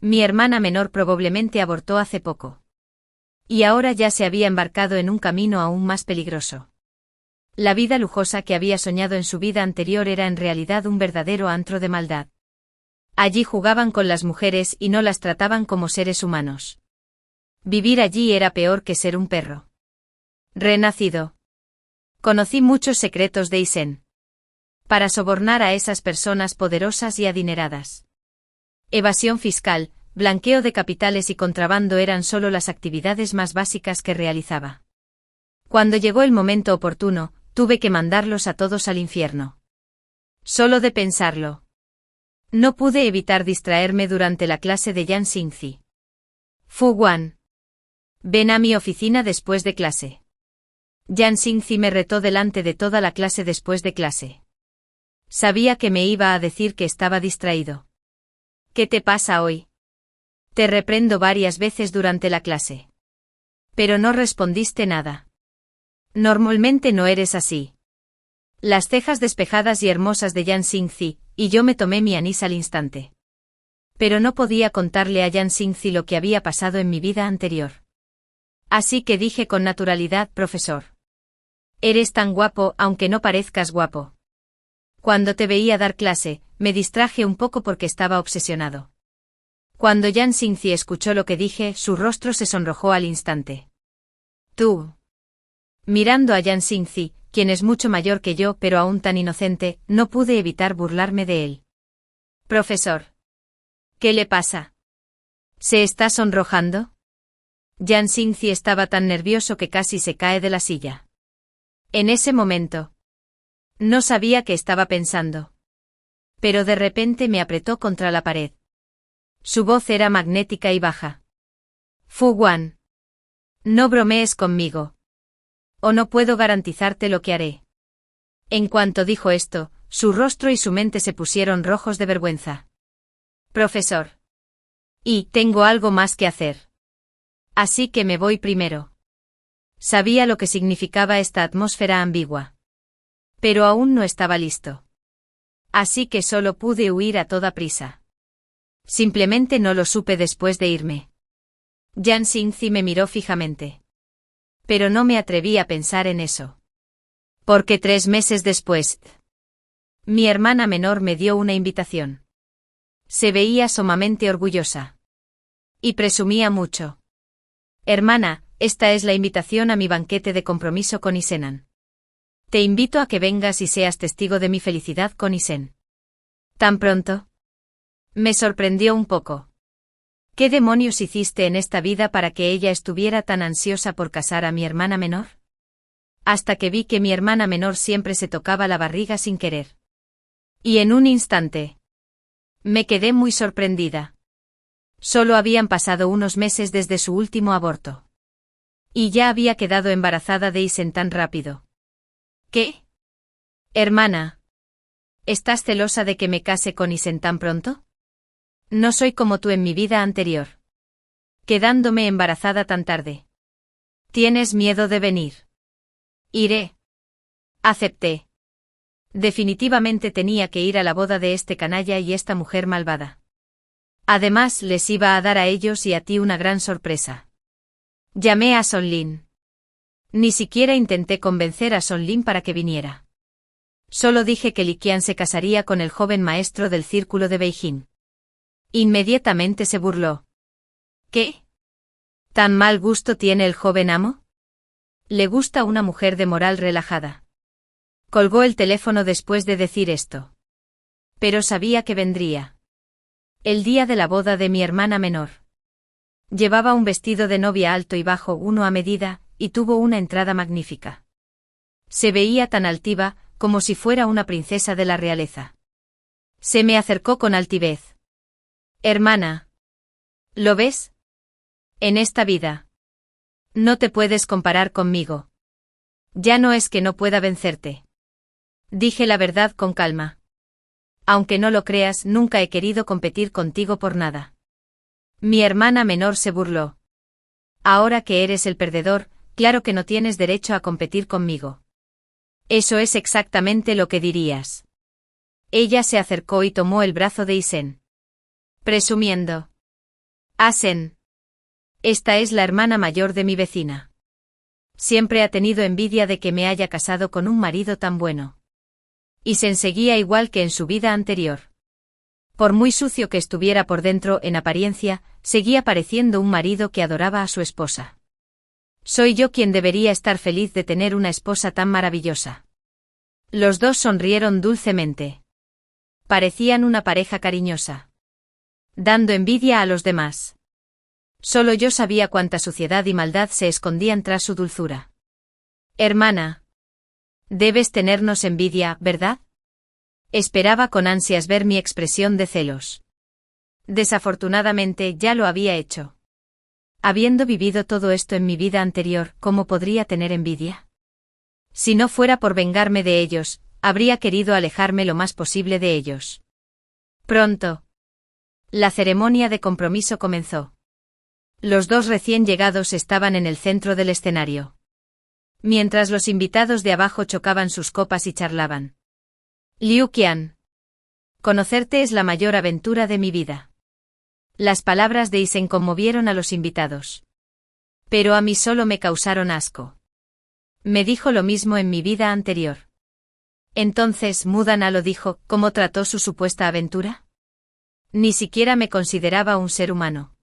Mi hermana menor probablemente abortó hace poco. Y ahora ya se había embarcado en un camino aún más peligroso. La vida lujosa que había soñado en su vida anterior era en realidad un verdadero antro de maldad. Allí jugaban con las mujeres y no las trataban como seres humanos. Vivir allí era peor que ser un perro. Renacido. Conocí muchos secretos de Isen. Para sobornar a esas personas poderosas y adineradas. Evasión fiscal, blanqueo de capitales y contrabando eran solo las actividades más básicas que realizaba. Cuando llegó el momento oportuno, tuve que mandarlos a todos al infierno. Solo de pensarlo. No pude evitar distraerme durante la clase de Yang Xingzi. Fu Guan. Ven a mi oficina después de clase. Yang Xingzi me retó delante de toda la clase después de clase. Sabía que me iba a decir que estaba distraído. ¿Qué te pasa hoy? Te reprendo varias veces durante la clase. Pero no respondiste nada. Normalmente no eres así. Las cejas despejadas y hermosas de Yang Xingzi, y yo me tomé mi anís al instante. Pero no podía contarle a Yang Xingzi lo que había pasado en mi vida anterior. Así que dije con naturalidad, profesor. Eres tan guapo aunque no parezcas guapo. Cuando te veía dar clase, me distraje un poco porque estaba obsesionado. Cuando Yang Xingzi escuchó lo que dije, su rostro se sonrojó al instante. Tú. Mirando a Yang Xingzi, quien es mucho mayor que yo pero aún tan inocente, no pude evitar burlarme de él. Profesor. ¿Qué le pasa? ¿Se está sonrojando? Jiang Xingzi estaba tan nervioso que casi se cae de la silla. En ese momento, no sabía qué estaba pensando. Pero de repente me apretó contra la pared. Su voz era magnética y baja. Fu Guan. No bromees conmigo. O no puedo garantizarte lo que haré. En cuanto dijo esto, su rostro y su mente se pusieron rojos de vergüenza. Profesor. Y tengo algo más que hacer. Así que me voy primero. Sabía lo que significaba esta atmósfera ambigua. Pero aún no estaba listo. Así que solo pude huir a toda prisa. Simplemente no lo supe después de irme. Jiang Xingzi me miró fijamente. Pero no me atreví a pensar en eso. Porque 3 meses después, mi hermana menor me dio una invitación. Se veía sumamente orgullosa. Y presumía mucho. Hermana, esta es la invitación a mi banquete de compromiso con Isenan. Te invito a que vengas y seas testigo de mi felicidad con Isen. ¿Tan pronto? Me sorprendió un poco. ¿Qué demonios hiciste en esta vida para que ella estuviera tan ansiosa por casar a mi hermana menor? Hasta que vi que mi hermana menor siempre se tocaba la barriga sin querer. Y en un instante, me quedé muy sorprendida. Solo habían pasado unos meses desde su último aborto. Y ya había quedado embarazada de Isen tan rápido. ¿Qué? Hermana, ¿estás celosa de que me case con Isen tan pronto? No soy como tú en mi vida anterior. Quedándome embarazada tan tarde. ¿Tienes miedo de venir? Iré. Acepté. Definitivamente tenía que ir a la boda de este canalla y esta mujer malvada. Además, les iba a dar a ellos y a ti una gran sorpresa. Llamé a Son Lin. Ni siquiera intenté convencer a Son Lin para que viniera. Solo dije que Li Qian se casaría con el joven maestro del círculo de Beijing. Inmediatamente se burló. ¿Qué? ¿Tan mal gusto tiene el joven amo? Le gusta una mujer de moral relajada. Colgó el teléfono después de decir esto. Pero sabía que vendría. El día de la boda de mi hermana menor. Llevaba un vestido de novia alto y bajo, uno a medida, y tuvo una entrada magnífica. Se veía tan altiva, como si fuera una princesa de la realeza. Se me acercó con altivez. Hermana. ¿Lo ves? En esta vida. No te puedes comparar conmigo. Ya no es que no pueda vencerte. Dije la verdad con calma. Aunque no lo creas, nunca he querido competir contigo por nada. Mi hermana menor se burló. Ahora que eres el perdedor, claro que no tienes derecho a competir conmigo. Eso es exactamente lo que dirías. Ella se acercó y tomó el brazo de Isen. Presumiendo. Asen. Esta es la hermana mayor de mi vecina. Siempre ha tenido envidia de que me haya casado con un marido tan bueno. Isen seguía igual que en su vida anterior. Por muy sucio que estuviera por dentro en apariencia, seguía pareciendo un marido que adoraba a su esposa. Soy yo quien debería estar feliz de tener una esposa tan maravillosa. Los dos sonrieron dulcemente. Parecían una pareja cariñosa. Dando envidia a los demás. Solo yo sabía cuánta suciedad y maldad se escondían tras su dulzura. Hermana. Debes tenernos envidia, ¿verdad? Esperaba con ansias ver mi expresión de celos. Desafortunadamente ya lo había hecho. Habiendo vivido todo esto en mi vida anterior, ¿cómo podría tener envidia? Si no fuera por vengarme de ellos, habría querido alejarme lo más posible de ellos. Pronto. La ceremonia de compromiso comenzó. Los dos recién llegados estaban en el centro del escenario. Mientras los invitados de abajo chocaban sus copas y charlaban. Liu Qian. Conocerte es la mayor aventura de mi vida. Las palabras de Isen conmovieron a los invitados. Pero a mí solo me causaron asco. Me dijo lo mismo en mi vida anterior. Entonces Mudana lo dijo, ¿cómo trató su supuesta aventura? Ni siquiera me consideraba un ser humano.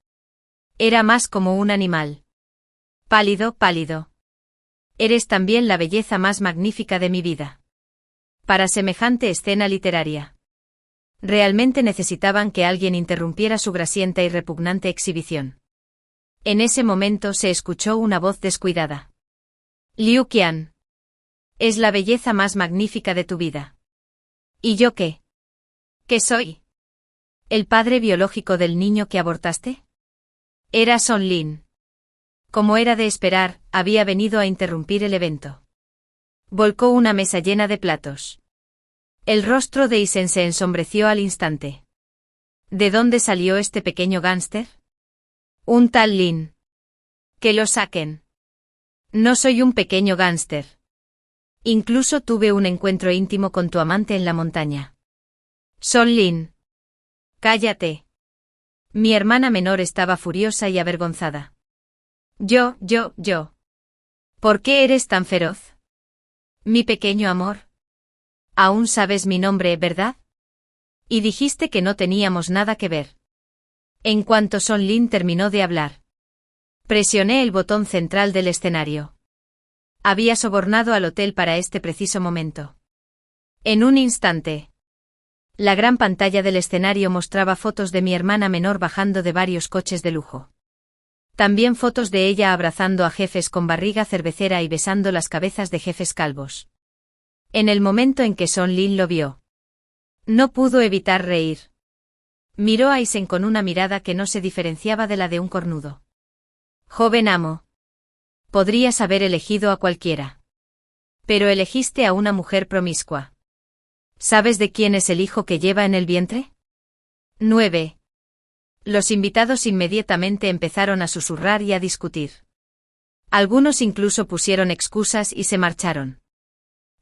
Era más como un animal. Pálido, pálido. Eres también la belleza más magnífica de mi vida. Para semejante escena literaria. Realmente necesitaban que alguien interrumpiera su grasienta y repugnante exhibición. En ese momento se escuchó una voz descuidada. Liu Qian. Es la belleza más magnífica de tu vida. ¿Y yo qué? ¿Qué soy? ¿El padre biológico del niño que abortaste? Era Son Lin. Como era de esperar, había venido a interrumpir el evento. Volcó una mesa llena de platos. El rostro de Isen se ensombreció al instante. ¿De dónde salió este pequeño gánster? Un tal Lin. Que lo saquen. No soy un pequeño gánster. Incluso tuve un encuentro íntimo con tu amante en la montaña. Son Lin. Cállate. Mi hermana menor estaba furiosa y avergonzada. Yo. ¿Por qué eres tan feroz? Mi pequeño amor. Aún sabes mi nombre, ¿verdad? Y dijiste que no teníamos nada que ver. En cuanto Son Lin terminó de hablar, presioné el botón central del escenario. Había sobornado al hotel para este preciso momento. En un instante, la gran pantalla del escenario mostraba fotos de mi hermana menor bajando de varios coches de lujo. También fotos de ella abrazando a jefes con barriga cervecera y besando las cabezas de jefes calvos. En el momento en que Son Lin lo vio, no pudo evitar reír. Miró a Isen con una mirada que no se diferenciaba de la de un cornudo. Joven amo. Podrías haber elegido a cualquiera. Pero elegiste a una mujer promiscua. ¿Sabes de quién es el hijo que lleva en el vientre? 9. Los invitados inmediatamente empezaron a susurrar y a discutir. Algunos incluso pusieron excusas y se marcharon.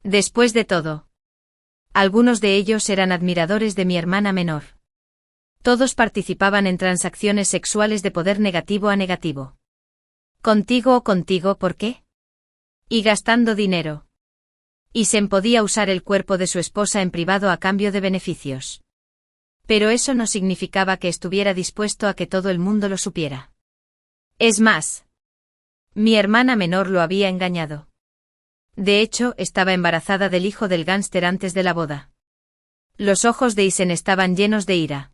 Después de todo, algunos de ellos eran admiradores de mi hermana menor. Todos participaban en transacciones sexuales de poder negativo a negativo. Contigo o contigo, ¿por qué? Y gastando dinero. Isen podía usar el cuerpo de su esposa en privado a cambio de beneficios. Pero eso no significaba que estuviera dispuesto a que todo el mundo lo supiera. Es más, mi hermana menor lo había engañado. De hecho, estaba embarazada del hijo del gánster antes de la boda. Los ojos de Isen estaban llenos de ira.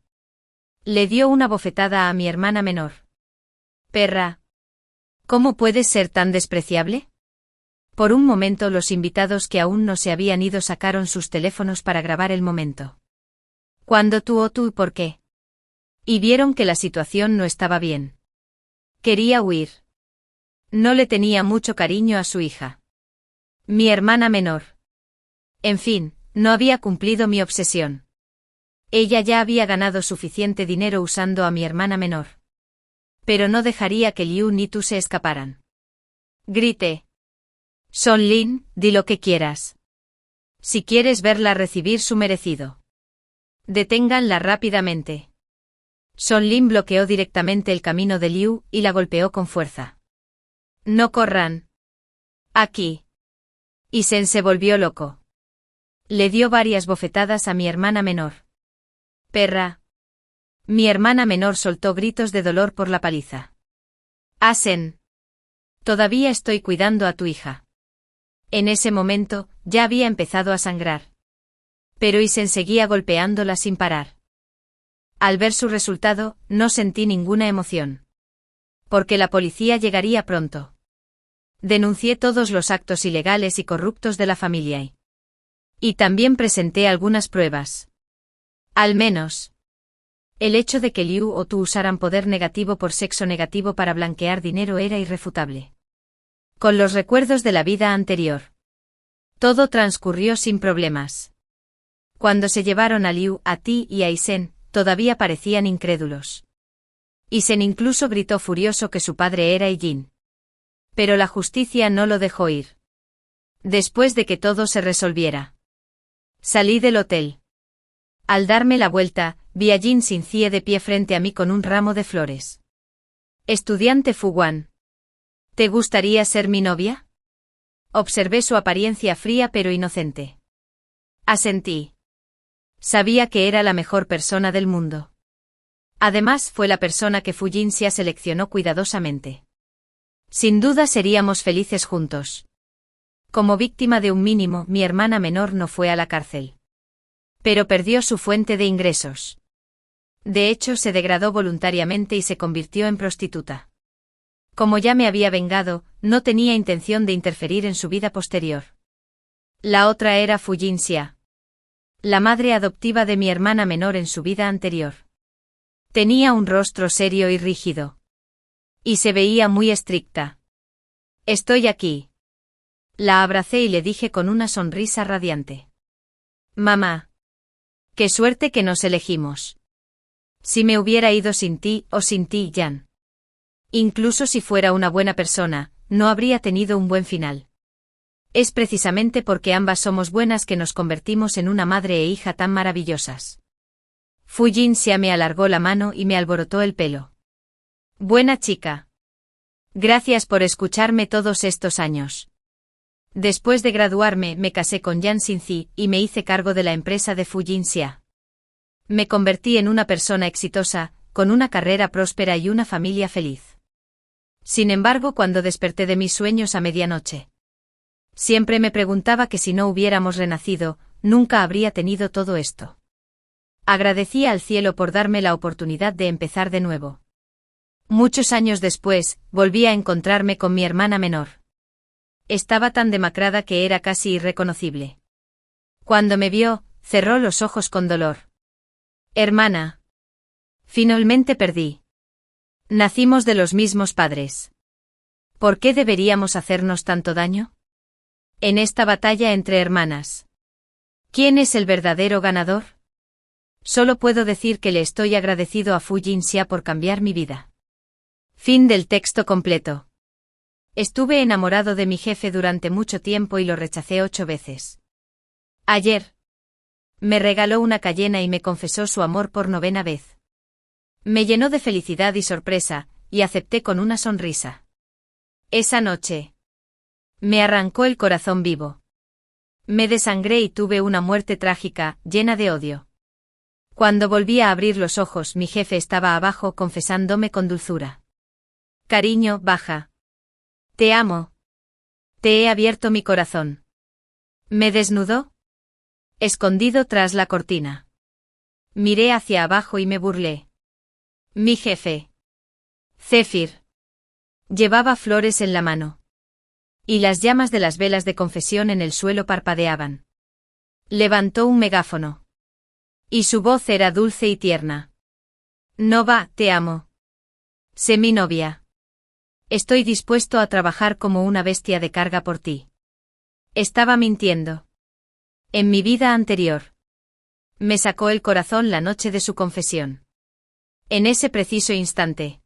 Le dio una bofetada a mi hermana menor. Perra. ¿Cómo puedes ser tan despreciable? Por un momento los invitados que aún no se habían ido sacaron sus teléfonos para grabar el momento. ¿Cuándo tú o tú y por qué? Y vieron que la situación no estaba bien. Quería huir. No le tenía mucho cariño a su hija. Mi hermana menor. En fin, no había cumplido mi obsesión. Ella ya había ganado suficiente dinero usando a mi hermana menor. Pero no dejaría que Liu ni tú se escaparan. Grité. Son Lin, di lo que quieras. Si quieres verla recibir su merecido. Deténganla rápidamente. Son Lin bloqueó directamente el camino de Liu y la golpeó con fuerza. No corran. Aquí. Isen se volvió loco. Le dio varias bofetadas a mi hermana menor. Perra. Mi hermana menor soltó gritos de dolor por la paliza. Asen. Todavía estoy cuidando a tu hija. En ese momento, ya había empezado a sangrar. Pero Isen seguía golpeándola sin parar. Al ver su resultado, no sentí ninguna emoción. Porque la policía llegaría pronto. Denuncié todos los actos ilegales y corruptos de la familia y también presenté algunas pruebas. Al menos, el hecho de que Liu o tú usaran poder negativo por sexo negativo para blanquear dinero era irrefutable. Con los recuerdos de la vida anterior, todo transcurrió sin problemas. Cuando se llevaron a Liu, a ti y a Isen, todavía parecían incrédulos. Isen incluso gritó furioso que su padre era Jin. Pero la justicia no lo dejó ir. Después de que todo se resolviera, salí del hotel. Al darme la vuelta, vi a Jin Xincie de pie frente a mí con un ramo de flores. Estudiante Fuguan. ¿Te gustaría ser mi novia? Observé su apariencia fría pero inocente. Asentí. Sabía que era la mejor persona del mundo. Además fue la persona que Fu Jinxia seleccionó cuidadosamente. Sin duda seríamos felices juntos. Como víctima de un mínimo, mi hermana menor no fue a la cárcel. Pero perdió su fuente de ingresos. De hecho, se degradó voluntariamente y se convirtió en prostituta. Como ya me había vengado, no tenía intención de interferir en su vida posterior. La otra era Fujin Xia, la madre adoptiva de mi hermana menor en su vida anterior. Tenía un rostro serio y rígido. Y se veía muy estricta. Estoy aquí. La abracé y le dije con una sonrisa radiante. Mamá. Qué suerte que nos elegimos. Si me hubiera ido sin ti o sin ti, Jan. Incluso si fuera una buena persona, no habría tenido un buen final. Es precisamente porque ambas somos buenas que nos convertimos en una madre e hija tan maravillosas. Fujin Xia me alargó la mano y me alborotó el pelo. Buena chica. Gracias por escucharme todos estos años. Después de graduarme, me casé con Jan Xinzi y me hice cargo de la empresa de Fujin Xia. Me convertí en una persona exitosa, con una carrera próspera y una familia feliz. Sin embargo, cuando desperté de mis sueños a medianoche, siempre me preguntaba que si no hubiéramos renacido, nunca habría tenido todo esto. Agradecía al cielo por darme la oportunidad de empezar de nuevo. Muchos años después, volví a encontrarme con mi hermana menor. Estaba tan demacrada que era casi irreconocible. Cuando me vio, cerró los ojos con dolor. Hermana. Finalmente perdí. Nacimos de los mismos padres. ¿Por qué deberíamos hacernos tanto daño? En esta batalla entre hermanas. ¿Quién es el verdadero ganador? Solo puedo decir que le estoy agradecido a Fujin Xia por cambiar mi vida. Fin del texto completo. Estuve enamorado de mi jefe durante mucho tiempo y lo rechacé 8 veces. Ayer. Me regaló una Cayena y me confesó su amor por 9ª vez. Me llenó de felicidad y sorpresa, y acepté con una sonrisa. Esa noche. Me arrancó el corazón vivo. Me desangré y tuve una muerte trágica, llena de odio. Cuando volví a abrir los ojos, mi jefe estaba abajo confesándome con dulzura. Cariño, baja. Te amo. Te he abierto mi corazón. ¿Me desnudó? Escondido tras la cortina. Miré hacia abajo y me burlé. Mi jefe. Zephyr. Llevaba flores en la mano. Y las llamas de las velas de confesión en el suelo parpadeaban. Levantó un megáfono. Y su voz era dulce y tierna. Nova, te amo. Sé mi novia. Estoy dispuesto a trabajar como una bestia de carga por ti. Estaba mintiendo. En mi vida anterior. Me sacó el corazón la noche de su confesión. En ese preciso instante.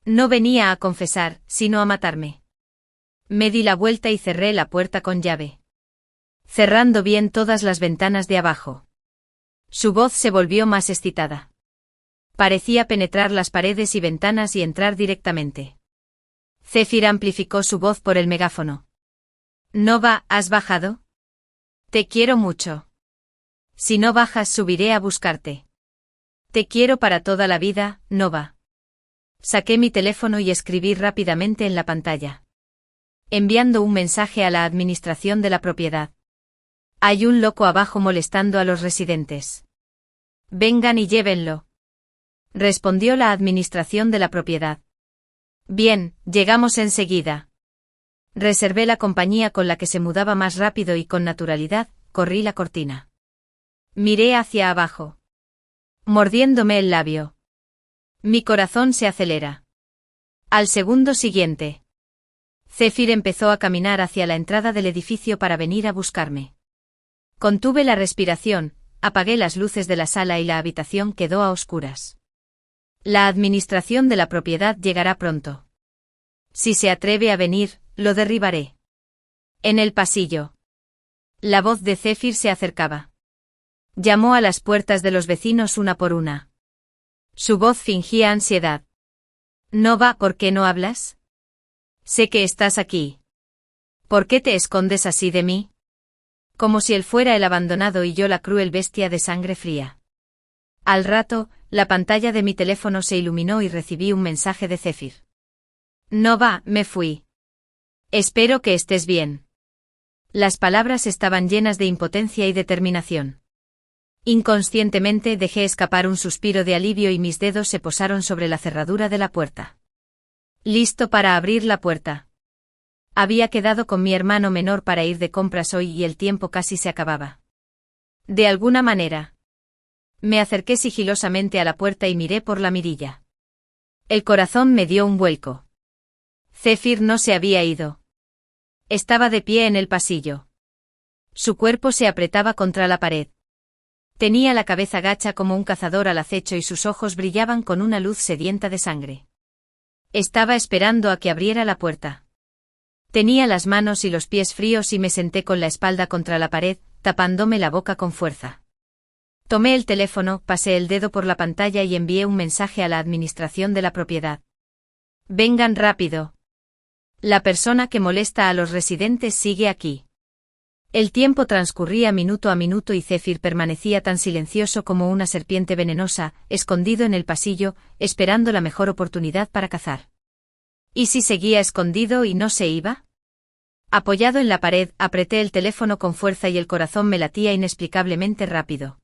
No venía a confesar, sino a matarme. Me di la vuelta y cerré la puerta con llave. Cerrando bien todas las ventanas de abajo. Su voz se volvió más excitada. Parecía penetrar las paredes y ventanas y entrar directamente. Zephyr amplificó su voz por el megáfono. Nova, ¿has bajado? Te quiero mucho. Si no bajas, subiré a buscarte. Te quiero para toda la vida, Nova. Saqué mi teléfono y escribí rápidamente en la pantalla. Enviando un mensaje a la administración de la propiedad. Hay un loco abajo molestando a los residentes. Vengan y llévenlo. Respondió la administración de la propiedad. Bien, llegamos enseguida. Reservé la compañía con la que se mudaba más rápido y con naturalidad, corrí la cortina. Miré hacia abajo. Mordiéndome el labio. Mi corazón se acelera. Al segundo siguiente. Zephyr empezó a caminar hacia la entrada del edificio para venir a buscarme. Contuve la respiración, apagué las luces de la sala y la habitación quedó a oscuras. La administración de la propiedad llegará pronto. Si se atreve a venir, lo derribaré. En el pasillo. La voz de Zephyr se acercaba. Llamó a las puertas de los vecinos una por una. Su voz fingía ansiedad. Nova, ¿por qué no hablas? Sé que estás aquí. ¿Por qué te escondes así de mí? Como si él fuera el abandonado y yo la cruel bestia de sangre fría. Al rato, la pantalla de mi teléfono se iluminó y recibí un mensaje de Zephyr. Nova, me fui. Espero que estés bien. Las palabras estaban llenas de impotencia y determinación. Inconscientemente dejé escapar un suspiro de alivio y mis dedos se posaron sobre la cerradura de la puerta. Listo para abrir la puerta. Había quedado con mi hermano menor para ir de compras hoy y el tiempo casi se acababa. De alguna manera. Me acerqué sigilosamente a la puerta y miré por la mirilla. El corazón me dio un vuelco. Zephyr no se había ido. Estaba de pie en el pasillo. Su cuerpo se apretaba contra la pared. Tenía la cabeza gacha como un cazador al acecho y sus ojos brillaban con una luz sedienta de sangre. Estaba esperando a que abriera la puerta. Tenía las manos y los pies fríos y me senté con la espalda contra la pared, tapándome la boca con fuerza. Tomé el teléfono, pasé el dedo por la pantalla y envié un mensaje a la administración de la propiedad. Vengan rápido. La persona que molesta a los residentes sigue aquí. El tiempo transcurría minuto a minuto y Zephyr permanecía tan silencioso como una serpiente venenosa, escondido en el pasillo, esperando la mejor oportunidad para cazar. ¿Y si seguía escondido y no se iba? Apoyado en la pared, apreté el teléfono con fuerza y el corazón me latía inexplicablemente rápido.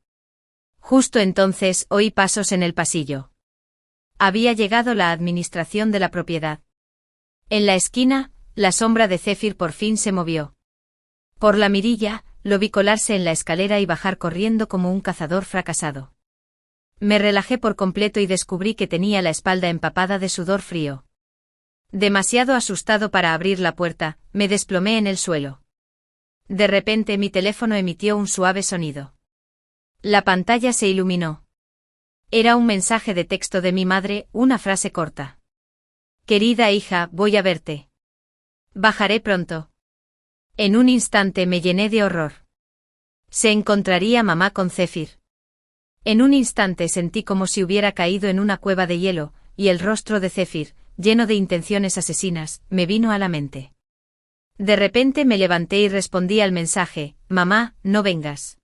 Justo entonces oí pasos en el pasillo. Había llegado la administración de la propiedad. En la esquina, la sombra de Zephyr por fin se movió. Por la mirilla, lo vi colarse en la escalera y bajar corriendo como un cazador fracasado. Me relajé por completo y descubrí que tenía la espalda empapada de sudor frío. Demasiado asustado para abrir la puerta, me desplomé en el suelo. De repente mi teléfono emitió un suave sonido. La pantalla se iluminó. Era un mensaje de texto de mi madre, una frase corta. Querida hija, voy a verte. Bajaré pronto. En un instante me llené de horror. ¿Se encontraría mamá con Zephyr? En un instante sentí como si hubiera caído en una cueva de hielo, y el rostro de Zephyr, lleno de intenciones asesinas, me vino a la mente. De repente me levanté y respondí al mensaje, mamá, no vengas.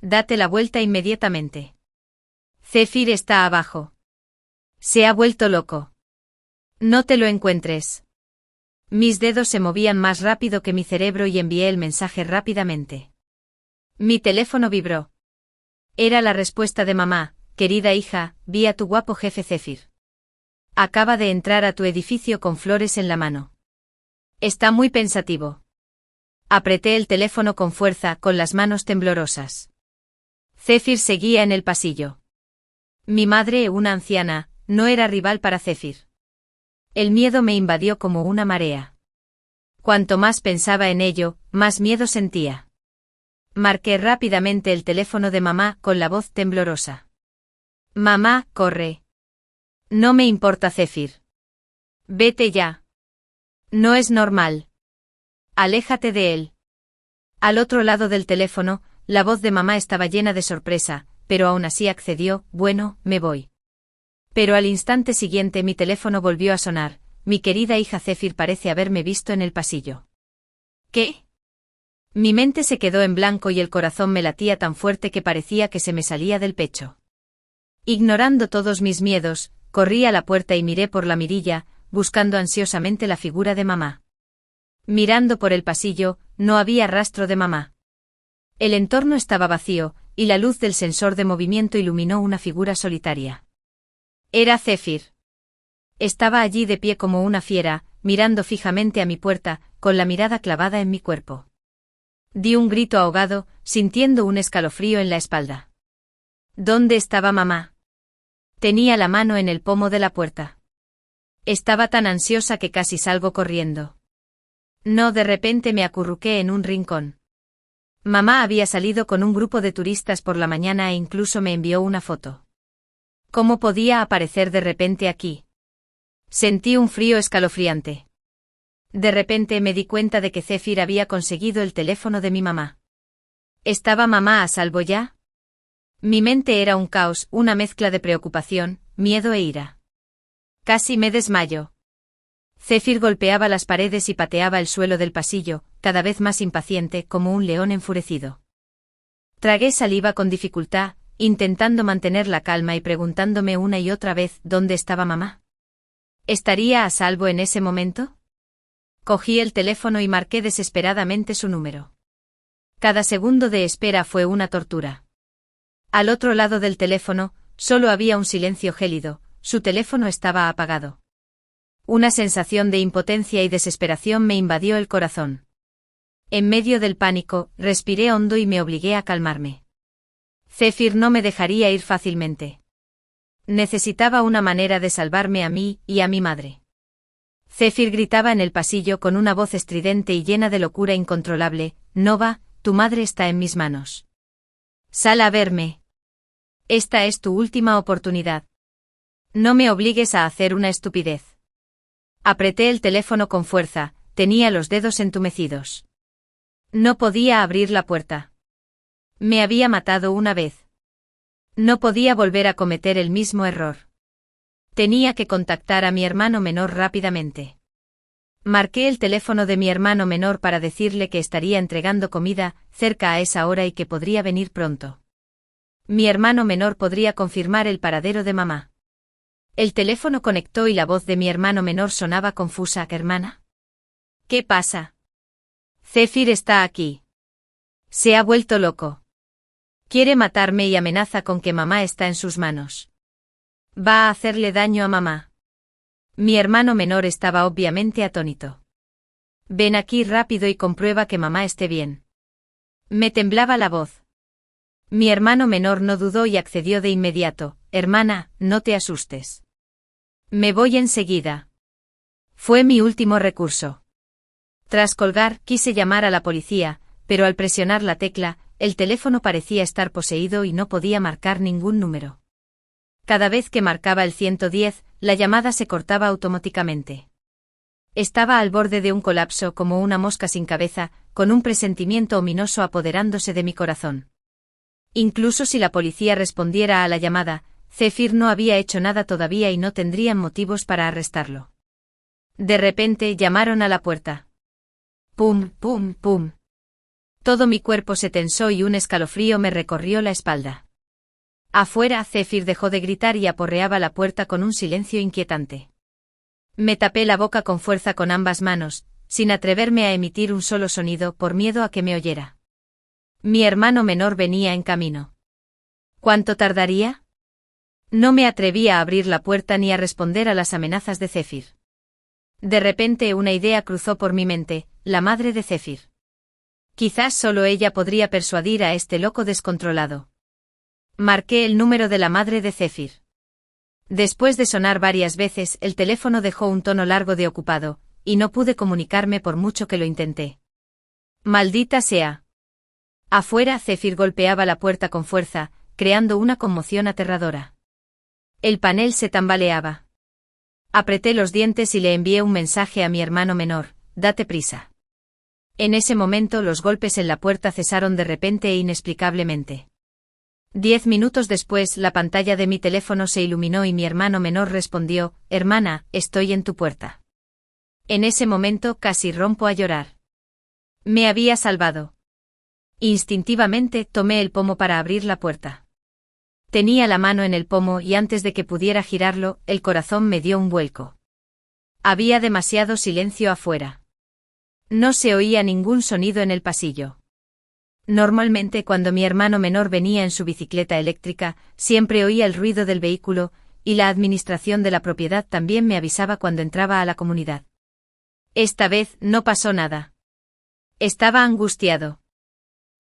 Date la vuelta inmediatamente. Zephyr está abajo. Se ha vuelto loco. No te lo encuentres. Mis dedos se movían más rápido que mi cerebro y envié el mensaje rápidamente. Mi teléfono vibró. Era la respuesta de mamá, querida hija, vi a tu guapo jefe Zephyr. Acaba de entrar a tu edificio con flores en la mano. Está muy pensativo. Apreté el teléfono con fuerza, con las manos temblorosas. Zephyr seguía en el pasillo. Mi madre, una anciana, no era rival para Zephyr. El miedo me invadió como una marea. Cuanto más pensaba en ello, más miedo sentía. Marqué rápidamente el teléfono de mamá con la voz temblorosa. Mamá, corre. No me importa Zephyr. Vete ya. No es normal. Aléjate de él. Al otro lado del teléfono, la voz de mamá estaba llena de sorpresa, pero aún así accedió, bueno, me voy. Pero al instante siguiente mi teléfono volvió a sonar, mi querida hija Zephyr parece haberme visto en el pasillo. ¿Qué? Mi mente se quedó en blanco y el corazón me latía tan fuerte que parecía que se me salía del pecho. Ignorando todos mis miedos, corrí a la puerta y miré por la mirilla, buscando ansiosamente la figura de mamá. Mirando por el pasillo, no había rastro de mamá. El entorno estaba vacío, y la luz del sensor de movimiento iluminó una figura solitaria. Era Zephyr. Estaba allí de pie como una fiera, mirando fijamente a mi puerta, con la mirada clavada en mi cuerpo. Di un grito ahogado, sintiendo un escalofrío en la espalda. ¿Dónde estaba mamá? Tenía la mano en el pomo de la puerta. Estaba tan ansiosa que casi salgo corriendo. No, de repente me acurruqué en un rincón. Mamá había salido con un grupo de turistas por la mañana e incluso me envió una foto. ¿Cómo podía aparecer de repente aquí? Sentí un frío escalofriante. De repente me di cuenta de que Zephyr había conseguido el teléfono de mi mamá. ¿Estaba mamá a salvo ya? Mi mente era un caos, una mezcla de preocupación, miedo e ira. Casi me desmayo. Zephyr golpeaba las paredes y pateaba el suelo del pasillo, cada vez más impaciente, como un león enfurecido. Tragué saliva con dificultad, intentando mantener la calma y preguntándome una y otra vez dónde estaba mamá. ¿Estaría a salvo en ese momento? Cogí el teléfono y marqué desesperadamente su número. Cada segundo de espera fue una tortura. Al otro lado del teléfono, solo había un silencio gélido, su teléfono estaba apagado. Una sensación de impotencia y desesperación me invadió el corazón. En medio del pánico, respiré hondo y me obligué a calmarme. Zephyr no me dejaría ir fácilmente. Necesitaba una manera de salvarme a mí y a mi madre. Zephyr gritaba en el pasillo con una voz estridente y llena de locura incontrolable: Nova, tu madre está en mis manos. Sal a verme. Esta es tu última oportunidad. No me obligues a hacer una estupidez. Apreté el teléfono con fuerza, tenía los dedos entumecidos. No podía abrir la puerta. Me había matado una vez. No podía volver a cometer el mismo error. Tenía que contactar a mi hermano menor rápidamente. Marqué el teléfono de mi hermano menor para decirle que estaría entregando comida cerca a esa hora y que podría venir pronto. Mi hermano menor podría confirmar el paradero de mamá. El teléfono conectó y la voz de mi hermano menor sonaba confusa: ¿Hermana? ¿Qué pasa? Zephyr está aquí. Se ha vuelto loco. Quiere matarme y amenaza con que mamá está en sus manos. Va a hacerle daño a mamá. Mi hermano menor estaba obviamente atónito. Ven aquí rápido y comprueba que mamá esté bien. Me temblaba la voz. Mi hermano menor no dudó y accedió de inmediato: Hermana, no te asustes. Me voy enseguida. Fue mi último recurso. Tras colgar, quise llamar a la policía, pero al presionar la tecla, el teléfono parecía estar poseído y no podía marcar ningún número. Cada vez que marcaba el 110, la llamada se cortaba automáticamente. Estaba al borde de un colapso como una mosca sin cabeza, con un presentimiento ominoso apoderándose de mi corazón. Incluso si la policía respondiera a la llamada, Zephyr no había hecho nada todavía y no tendrían motivos para arrestarlo. De repente llamaron a la puerta. Pum, pum, pum. Todo mi cuerpo se tensó y un escalofrío me recorrió la espalda. Afuera, Zephyr dejó de gritar y aporreaba la puerta con un silencio inquietante. Me tapé la boca con fuerza con ambas manos, sin atreverme a emitir un solo sonido por miedo a que me oyera. Mi hermano menor venía en camino. ¿Cuánto tardaría? No me atrevía a abrir la puerta ni a responder a las amenazas de Zephyr. De repente una idea cruzó por mi mente: la madre de Zephyr. Quizás solo ella podría persuadir a este loco descontrolado. Marqué el número de la madre de Zephyr. Después de sonar varias veces, el teléfono dejó un tono largo de ocupado, y no pude comunicarme por mucho que lo intenté. Maldita sea. Afuera, Zephyr golpeaba la puerta con fuerza, creando una conmoción aterradora. El panel se tambaleaba. Apreté los dientes y le envié un mensaje a mi hermano menor: date prisa. En ese momento los golpes en la puerta cesaron de repente e inexplicablemente. 10 minutos después, la pantalla de mi teléfono se iluminó y mi hermano menor respondió: Hermana, estoy en tu puerta. En ese momento casi rompo a llorar. Me había salvado. Instintivamente tomé el pomo para abrir la puerta. Tenía la mano en el pomo y antes de que pudiera girarlo, el corazón me dio un vuelco. Había demasiado silencio afuera. No se oía ningún sonido en el pasillo. Normalmente cuando mi hermano menor venía en su bicicleta eléctrica, siempre oía el ruido del vehículo, y la administración de la propiedad también me avisaba cuando entraba a la comunidad. Esta vez no pasó nada. Estaba angustiado.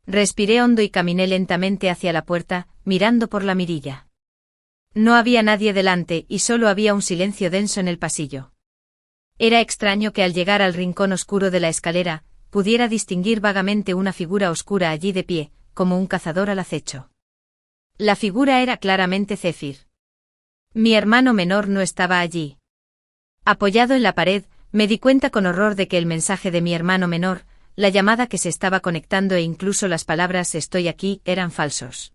Respiré hondo y caminé lentamente hacia la puerta, mirando por la mirilla. No había nadie delante y solo había un silencio denso en el pasillo. Era extraño que al llegar al rincón oscuro de la escalera, pudiera distinguir vagamente una figura oscura allí de pie, como un cazador al acecho. La figura era claramente Zephyr. Mi hermano menor no estaba allí. Apoyado en la pared, me di cuenta con horror de que el mensaje de mi hermano menor, la llamada que se estaba conectando e incluso las palabras «estoy aquí» eran falsos.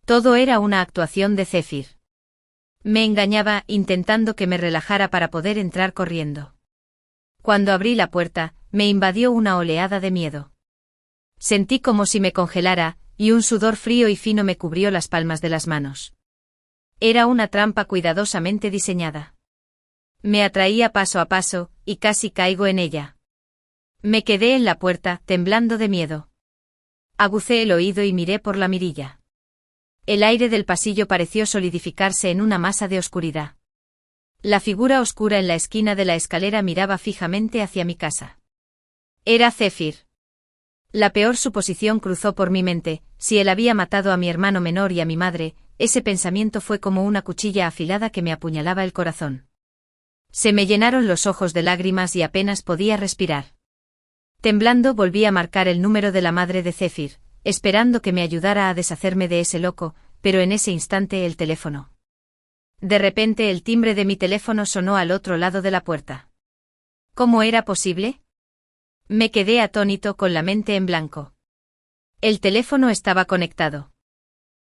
Todo era una actuación de Zephyr. Me engañaba intentando que me relajara para poder entrar corriendo. Cuando abrí la puerta, me invadió una oleada de miedo. Sentí como si me congelara, y un sudor frío y fino me cubrió las palmas de las manos. Era una trampa cuidadosamente diseñada. Me atraía paso a paso, y casi caigo en ella. Me quedé en la puerta, temblando de miedo. Agucé el oído y miré por la mirilla. El aire del pasillo pareció solidificarse en una masa de oscuridad. La figura oscura en la esquina de la escalera miraba fijamente hacia mi casa. Era Zephyr. La peor suposición cruzó por mi mente: si él había matado a mi hermano menor y a mi madre. Ese pensamiento fue como una cuchilla afilada que me apuñalaba el corazón. Se me llenaron los ojos de lágrimas y apenas podía respirar. Temblando volví a marcar el número de la madre de Zephyr, esperando que me ayudara a deshacerme de ese loco, pero en ese instante el teléfono. De repente el timbre de mi teléfono sonó al otro lado de la puerta. ¿Cómo era posible? Me quedé atónito con la mente en blanco. El teléfono estaba conectado.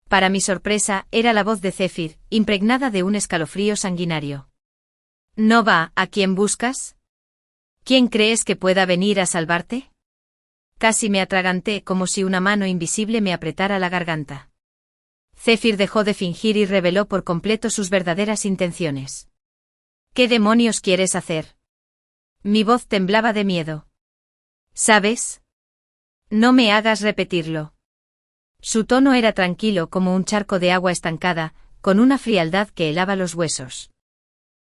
Para mi sorpresa, era la voz de Zephyr, impregnada de un escalofrío sanguinario. «¿Nova, a quién buscas? ¿Quién crees que pueda venir a salvarte?» Casi me atraganté como si una mano invisible me apretara la garganta. Zephyr dejó de fingir y reveló por completo sus verdaderas intenciones. «¿Qué demonios quieres hacer?» Mi voz temblaba de miedo. «¿Sabes? No me hagas repetirlo». Su tono era tranquilo como un charco de agua estancada, con una frialdad que helaba los huesos.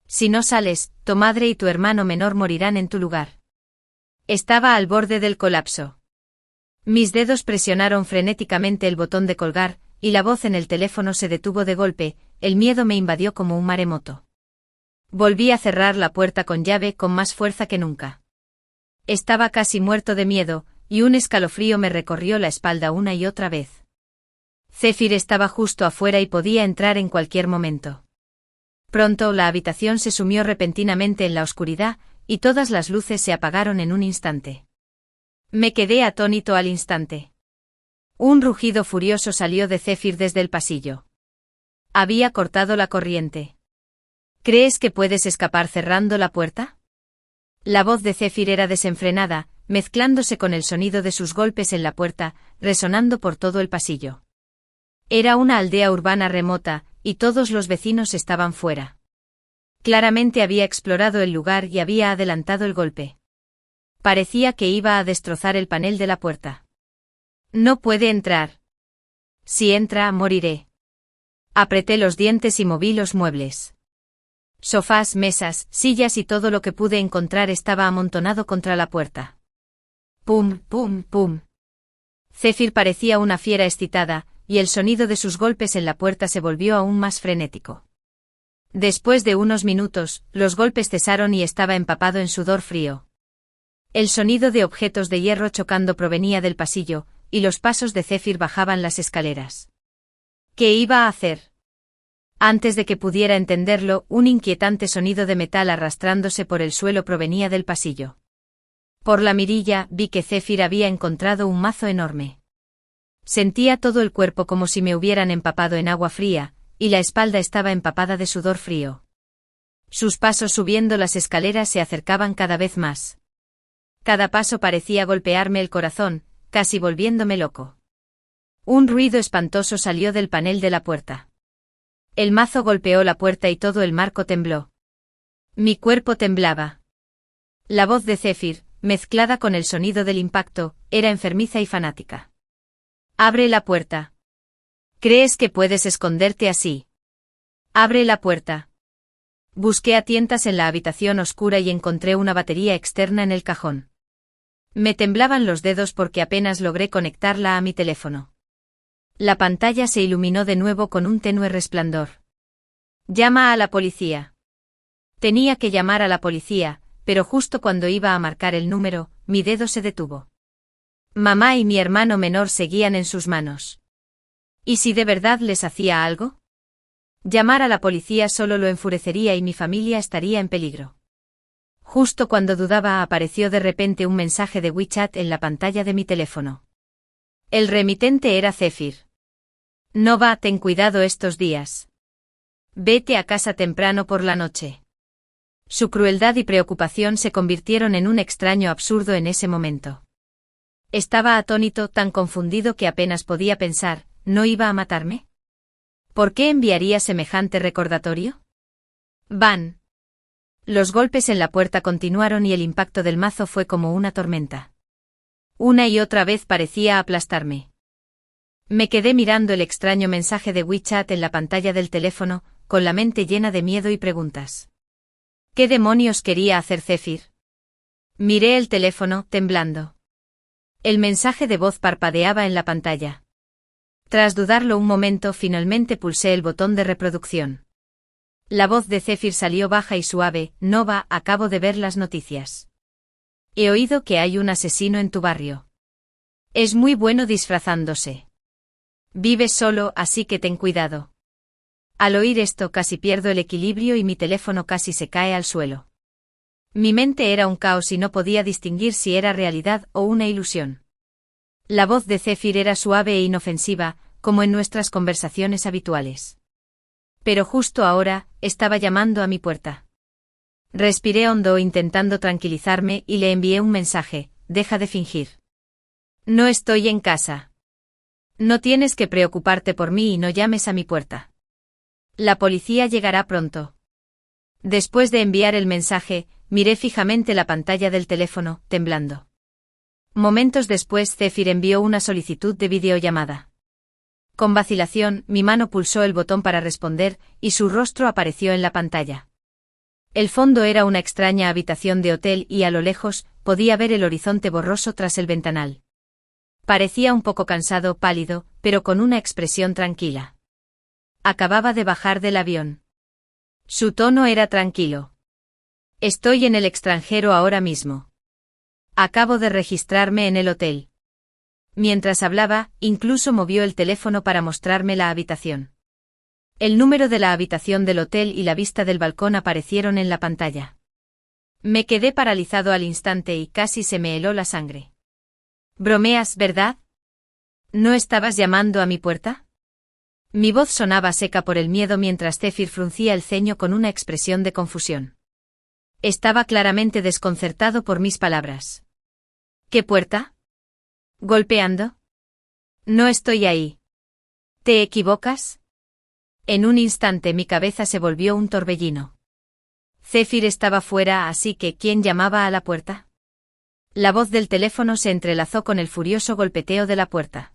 «Si no sales, tu madre y tu hermano menor morirán en tu lugar». Estaba al borde del colapso. Mis dedos presionaron frenéticamente el botón de colgar, y la voz en el teléfono se detuvo de golpe. El miedo me invadió como un maremoto. Volví a cerrar la puerta con llave con más fuerza que nunca. Estaba casi muerto de miedo, y un escalofrío me recorrió la espalda una y otra vez. Zephyr estaba justo afuera y podía entrar en cualquier momento. Pronto la habitación se sumió repentinamente en la oscuridad, y todas las luces se apagaron en un instante. Me quedé atónito al instante. Un rugido furioso salió de Zephyr desde el pasillo. Había cortado la corriente. ¿Crees que puedes escapar cerrando la puerta? La voz de Zephyr era desenfrenada, mezclándose con el sonido de sus golpes en la puerta, resonando por todo el pasillo. Era una aldea urbana remota, y todos los vecinos estaban fuera. Claramente había explorado el lugar y había adelantado el golpe. Parecía que iba a destrozar el panel de la puerta. «No puede entrar. Si entra, moriré». Apreté los dientes y moví los muebles. Sofás, mesas, sillas y todo lo que pude encontrar estaba amontonado contra la puerta. Pum, pum, pum. Zephyr parecía una fiera excitada, y el sonido de sus golpes en la puerta se volvió aún más frenético. Después de unos minutos, los golpes cesaron y estaba empapado en sudor frío. El sonido de objetos de hierro chocando provenía del pasillo, y los pasos de Zephyr bajaban las escaleras. ¿Qué iba a hacer? Antes de que pudiera entenderlo, un inquietante sonido de metal arrastrándose por el suelo provenía del pasillo. Por la mirilla, vi que Zephyr había encontrado un mazo enorme. Sentía todo el cuerpo como si me hubieran empapado en agua fría, y la espalda estaba empapada de sudor frío. Sus pasos subiendo las escaleras se acercaban cada vez más. Cada paso parecía golpearme el corazón, casi volviéndome loco. Un ruido espantoso salió del panel de la puerta. El mazo golpeó la puerta y todo el marco tembló. Mi cuerpo temblaba. La voz de Zephyr, mezclada con el sonido del impacto, era enfermiza y fanática. «Abre la puerta. ¿Crees que puedes esconderte así? Abre la puerta». Busqué a tientas en la habitación oscura y encontré una batería externa en el cajón. Me temblaban los dedos porque apenas logré conectarla a mi teléfono. La pantalla se iluminó de nuevo con un tenue resplandor. «Llama a la policía». Tenía que llamar a la policía, pero justo cuando iba a marcar el número, mi dedo se detuvo. Mamá y mi hermano menor seguían en sus manos. ¿Y si de verdad les hacía algo? Llamar a la policía solo lo enfurecería y mi familia estaría en peligro. Justo cuando dudaba apareció de repente un mensaje de WeChat en la pantalla de mi teléfono. El remitente era Zephyr. «Nova, ten cuidado estos días. Vete a casa temprano por la noche». Su crueldad y preocupación se convirtieron en un extraño absurdo en ese momento. Estaba atónito, tan confundido que apenas podía pensar. ¿No iba a matarme? ¿Por qué enviaría semejante recordatorio? Van. Los golpes en la puerta continuaron y el impacto del mazo fue como una tormenta. Una y otra vez parecía aplastarme. Me quedé mirando el extraño mensaje de WeChat en la pantalla del teléfono, con la mente llena de miedo y preguntas. ¿Qué demonios quería hacer Zephyr? Miré el teléfono, temblando. El mensaje de voz parpadeaba en la pantalla. Tras dudarlo un momento, finalmente pulsé el botón de reproducción. La voz de Zephyr salió baja y suave. Nova, acabo de ver las noticias. He oído que hay un asesino en tu barrio. Es muy bueno disfrazándose. Vives solo, así que ten cuidado. Al oír esto casi pierdo el equilibrio y mi teléfono casi se cae al suelo. Mi mente era un caos y no podía distinguir si era realidad o una ilusión. La voz de Zephyr era suave e inofensiva, como en nuestras conversaciones habituales. Pero justo ahora, estaba llamando a mi puerta. Respiré hondo intentando tranquilizarme y le envié un mensaje: deja de fingir. No estoy en casa. No tienes que preocuparte por mí y no llames a mi puerta. La policía llegará pronto. Después de enviar el mensaje, miré fijamente la pantalla del teléfono, temblando. Momentos después, Zephyr envió una solicitud de videollamada. Con vacilación, mi mano pulsó el botón para responder, y su rostro apareció en la pantalla. El fondo era una extraña habitación de hotel y a lo lejos, podía ver el horizonte borroso tras el ventanal. Parecía un poco cansado, pálido, pero con una expresión tranquila. Acababa de bajar del avión. Su tono era tranquilo. Estoy en el extranjero ahora mismo. Acabo de registrarme en el hotel. Mientras hablaba, incluso movió el teléfono para mostrarme la habitación. El número de la habitación del hotel y la vista del balcón aparecieron en la pantalla. Me quedé paralizado al instante y casi se me heló la sangre. ¿Bromeas, verdad? ¿No estabas llamando a mi puerta? Mi voz sonaba seca por el miedo mientras Zephyr fruncía el ceño con una expresión de confusión. Estaba claramente desconcertado por mis palabras. ¿Qué puerta? ¿Golpeando? No estoy ahí. ¿Te equivocas? En un instante mi cabeza se volvió un torbellino. Zephyr estaba fuera, así que ¿quién llamaba a la puerta? La voz del teléfono se entrelazó con el furioso golpeteo de la puerta.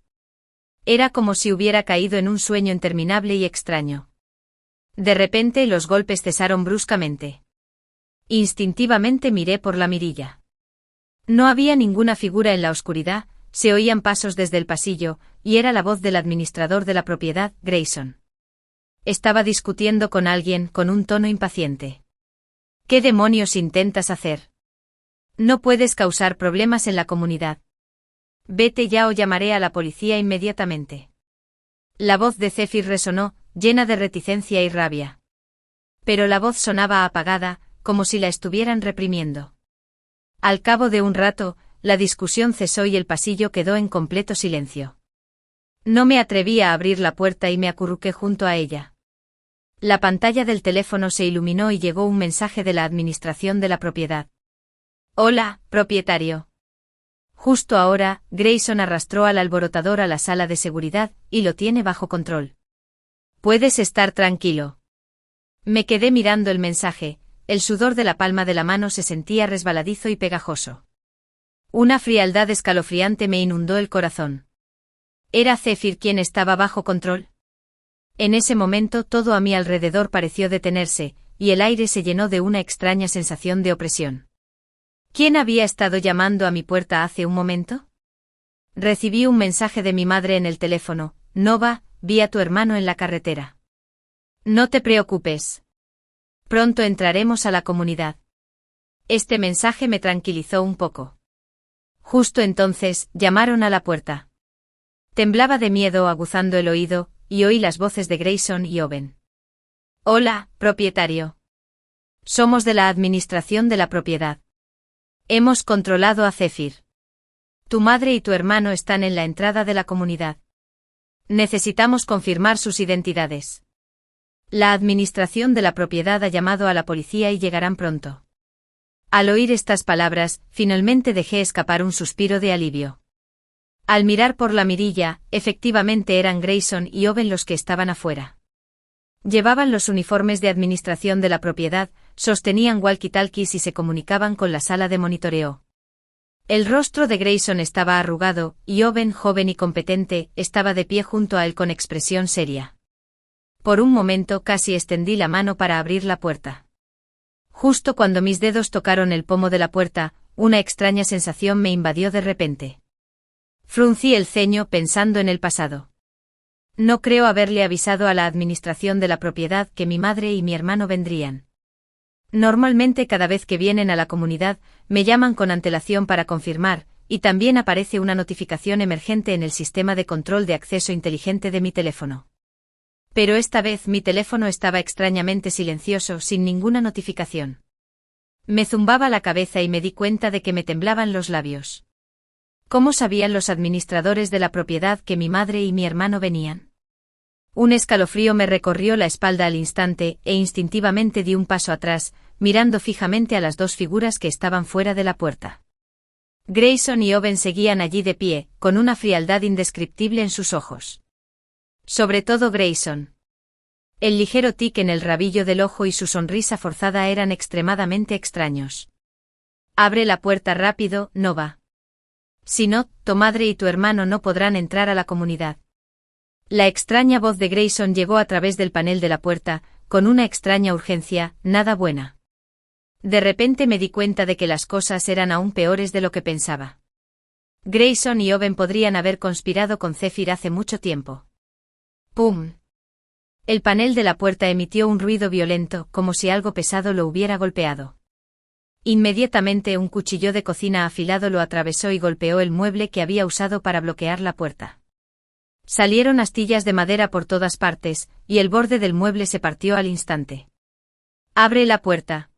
Era como si hubiera caído en un sueño interminable y extraño. De repente los golpes cesaron bruscamente. Instintivamente miré por la mirilla. No había ninguna figura en la oscuridad, se oían pasos desde el pasillo, y era la voz del administrador de la propiedad, Grayson. Estaba discutiendo con alguien con un tono impaciente. ¿Qué demonios intentas hacer? No puedes causar problemas en la comunidad. Vete ya o llamaré a la policía inmediatamente. La voz de Zephyr resonó, llena de reticencia y rabia. Pero la voz sonaba apagada, como si la estuvieran reprimiendo. Al cabo de un rato, la discusión cesó y el pasillo quedó en completo silencio. No me atreví a abrir la puerta y me acurruqué junto a ella. La pantalla del teléfono se iluminó y llegó un mensaje de la administración de la propiedad. Hola, propietario. Justo ahora, Grayson arrastró al alborotador a la sala de seguridad, y lo tiene bajo control. Puedes estar tranquilo. Me quedé mirando el mensaje, el sudor de la palma de la mano se sentía resbaladizo y pegajoso. Una frialdad escalofriante me inundó el corazón. ¿Era Zephyr quien estaba bajo control? En ese momento todo a mi alrededor pareció detenerse, y el aire se llenó de una extraña sensación de opresión. ¿Quién había estado llamando a mi puerta hace un momento? Recibí un mensaje de mi madre en el teléfono: Nova, vi a tu hermano en la carretera. No te preocupes. Pronto entraremos a la comunidad. Este mensaje me tranquilizó un poco. Justo entonces, llamaron a la puerta. Temblaba de miedo aguzando el oído, y oí las voces de Grayson y Owen. Hola, propietario. Somos de la administración de la propiedad. Hemos controlado a Zephyr. Tu madre y tu hermano están en la entrada de la comunidad. Necesitamos confirmar sus identidades. La administración de la propiedad ha llamado a la policía y llegarán pronto. Al oír estas palabras, finalmente dejé escapar un suspiro de alivio. Al mirar por la mirilla, efectivamente eran Grayson y Owen los que estaban afuera. Llevaban los uniformes de administración de la propiedad, sostenían walkie-talkies y se comunicaban con la sala de monitoreo. El rostro de Grayson estaba arrugado, y Owen, joven y competente, estaba de pie junto a él con expresión seria. Por un momento casi extendí la mano para abrir la puerta. Justo cuando mis dedos tocaron el pomo de la puerta, una extraña sensación me invadió de repente. Fruncí el ceño pensando en el pasado. No creo haberle avisado a la administración de la propiedad que mi madre y mi hermano vendrían. Normalmente cada vez que vienen a la comunidad, me llaman con antelación para confirmar, y también aparece una notificación emergente en el sistema de control de acceso inteligente de mi teléfono. Pero esta vez mi teléfono estaba extrañamente silencioso, sin ninguna notificación. Me zumbaba la cabeza y me di cuenta de que me temblaban los labios. ¿Cómo sabían los administradores de la propiedad que mi madre y mi hermano venían? Un escalofrío me recorrió la espalda al instante, e instintivamente di un paso atrás, mirando fijamente a las dos figuras que estaban fuera de la puerta. Grayson y Owen seguían allí de pie, con una frialdad indescriptible en sus ojos. Sobre todo Grayson. El ligero tic en el rabillo del ojo y su sonrisa forzada eran extremadamente extraños. Abre la puerta rápido, Nova. Si no, tu madre y tu hermano no podrán entrar a la comunidad. La extraña voz de Grayson llegó a través del panel de la puerta, con una extraña urgencia, nada buena. De repente me di cuenta de que las cosas eran aún peores de lo que pensaba. Grayson y Owen podrían haber conspirado con Zephyr hace mucho tiempo. ¡Pum! El panel de la puerta emitió un ruido violento, como si algo pesado lo hubiera golpeado. Inmediatamente un cuchillo de cocina afilado lo atravesó y golpeó el mueble que había usado para bloquear la puerta. Salieron astillas de madera por todas partes, y el borde del mueble se partió al instante. «Abre la puerta».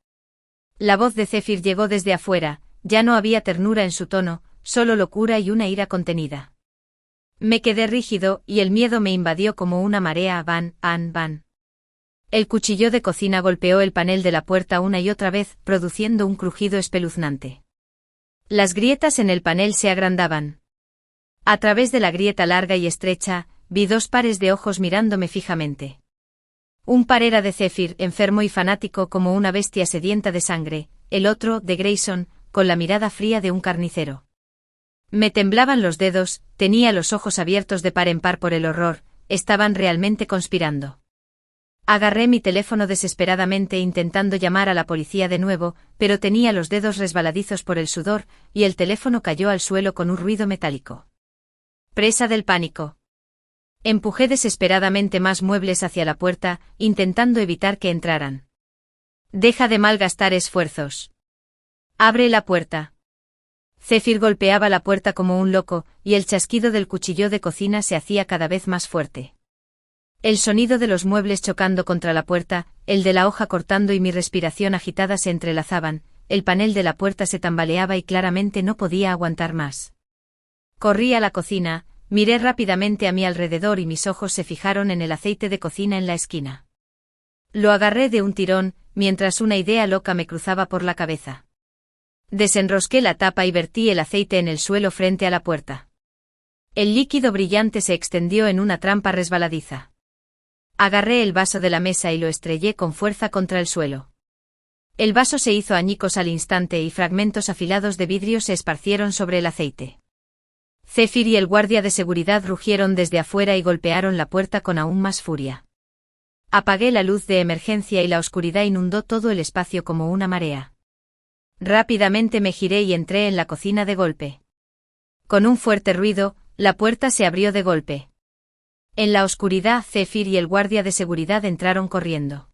La voz de Zephyr llegó desde afuera, ya no había ternura en su tono, solo locura y una ira contenida. Me quedé rígido, y el miedo me invadió como una marea. Van. El cuchillo de cocina golpeó el panel de la puerta una y otra vez, produciendo un crujido espeluznante. Las grietas en el panel se agrandaban. A través de la grieta larga y estrecha, vi dos pares de ojos mirándome fijamente. Un par era de Zephyr, enfermo y fanático como una bestia sedienta de sangre, el otro, de Grayson, con la mirada fría de un carnicero. Me temblaban los dedos, tenía los ojos abiertos de par en par por el horror, estaban realmente conspirando. Agarré mi teléfono desesperadamente intentando llamar a la policía de nuevo, pero tenía los dedos resbaladizos por el sudor, y el teléfono cayó al suelo con un ruido metálico. Presa del pánico. Empujé desesperadamente más muebles hacia la puerta, intentando evitar que entraran. Deja de malgastar esfuerzos. Abre la puerta. Zephyr golpeaba la puerta como un loco, y el chasquido del cuchillo de cocina se hacía cada vez más fuerte. El sonido de los muebles chocando contra la puerta, el de la hoja cortando y mi respiración agitada se entrelazaban, el panel de la puerta se tambaleaba y claramente no podía aguantar más. Corrí a la cocina, miré rápidamente a mi alrededor y mis ojos se fijaron en el aceite de cocina en la esquina. Lo agarré de un tirón, mientras una idea loca me cruzaba por la cabeza. Desenrosqué la tapa y vertí el aceite en el suelo frente a la puerta. El líquido brillante se extendió en una trampa resbaladiza. Agarré el vaso de la mesa y lo estrellé con fuerza contra el suelo. El vaso se hizo añicos al instante y fragmentos afilados de vidrio se esparcieron sobre el aceite. Zephyr y el guardia de seguridad rugieron desde afuera y golpearon la puerta con aún más furia. Apagué la luz de emergencia y la oscuridad inundó todo el espacio como una marea. Rápidamente me giré y entré en la cocina de golpe. Con un fuerte ruido, la puerta se abrió de golpe. En la oscuridad, Zephyr y el guardia de seguridad entraron corriendo.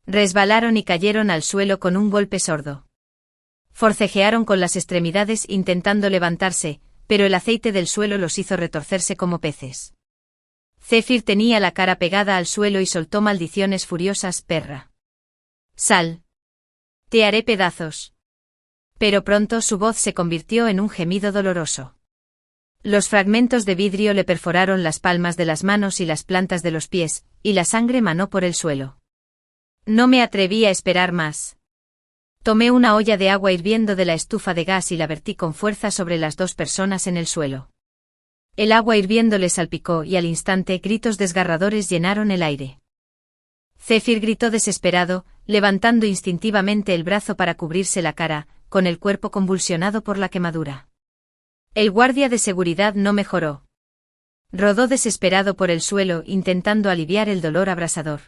Resbalaron y cayeron al suelo con un golpe sordo. Forcejearon con las extremidades intentando levantarse, pero el aceite del suelo los hizo retorcerse como peces. Zephyr tenía la cara pegada al suelo y soltó maldiciones furiosas. Perra. Sal. Te haré pedazos. Pero pronto su voz se convirtió en un gemido doloroso. Los fragmentos de vidrio le perforaron las palmas de las manos y las plantas de los pies, y la sangre manó por el suelo. No me atreví a esperar más. Tomé una olla de agua hirviendo de la estufa de gas y la vertí con fuerza sobre las dos personas en el suelo. El agua hirviendo les salpicó y al instante gritos desgarradores llenaron el aire. Zephyr gritó desesperado, levantando instintivamente el brazo para cubrirse la cara, con el cuerpo convulsionado por la quemadura. El guardia de seguridad no mejoró. Rodó desesperado por el suelo intentando aliviar el dolor abrasador.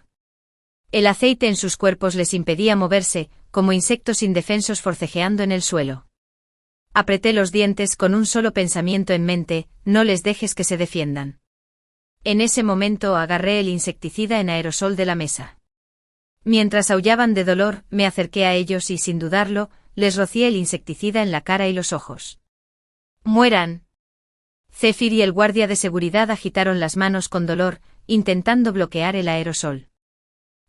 El aceite en sus cuerpos les impedía moverse, como insectos indefensos forcejeando en el suelo. Apreté los dientes con un solo pensamiento en mente: no les dejes que se defiendan. En ese momento agarré el insecticida en aerosol de la mesa. Mientras aullaban de dolor, me acerqué a ellos y, sin dudarlo, les rocié el insecticida en la cara y los ojos. ¡Mueran! Zephyr y el guardia de seguridad agitaron las manos con dolor, intentando bloquear el aerosol.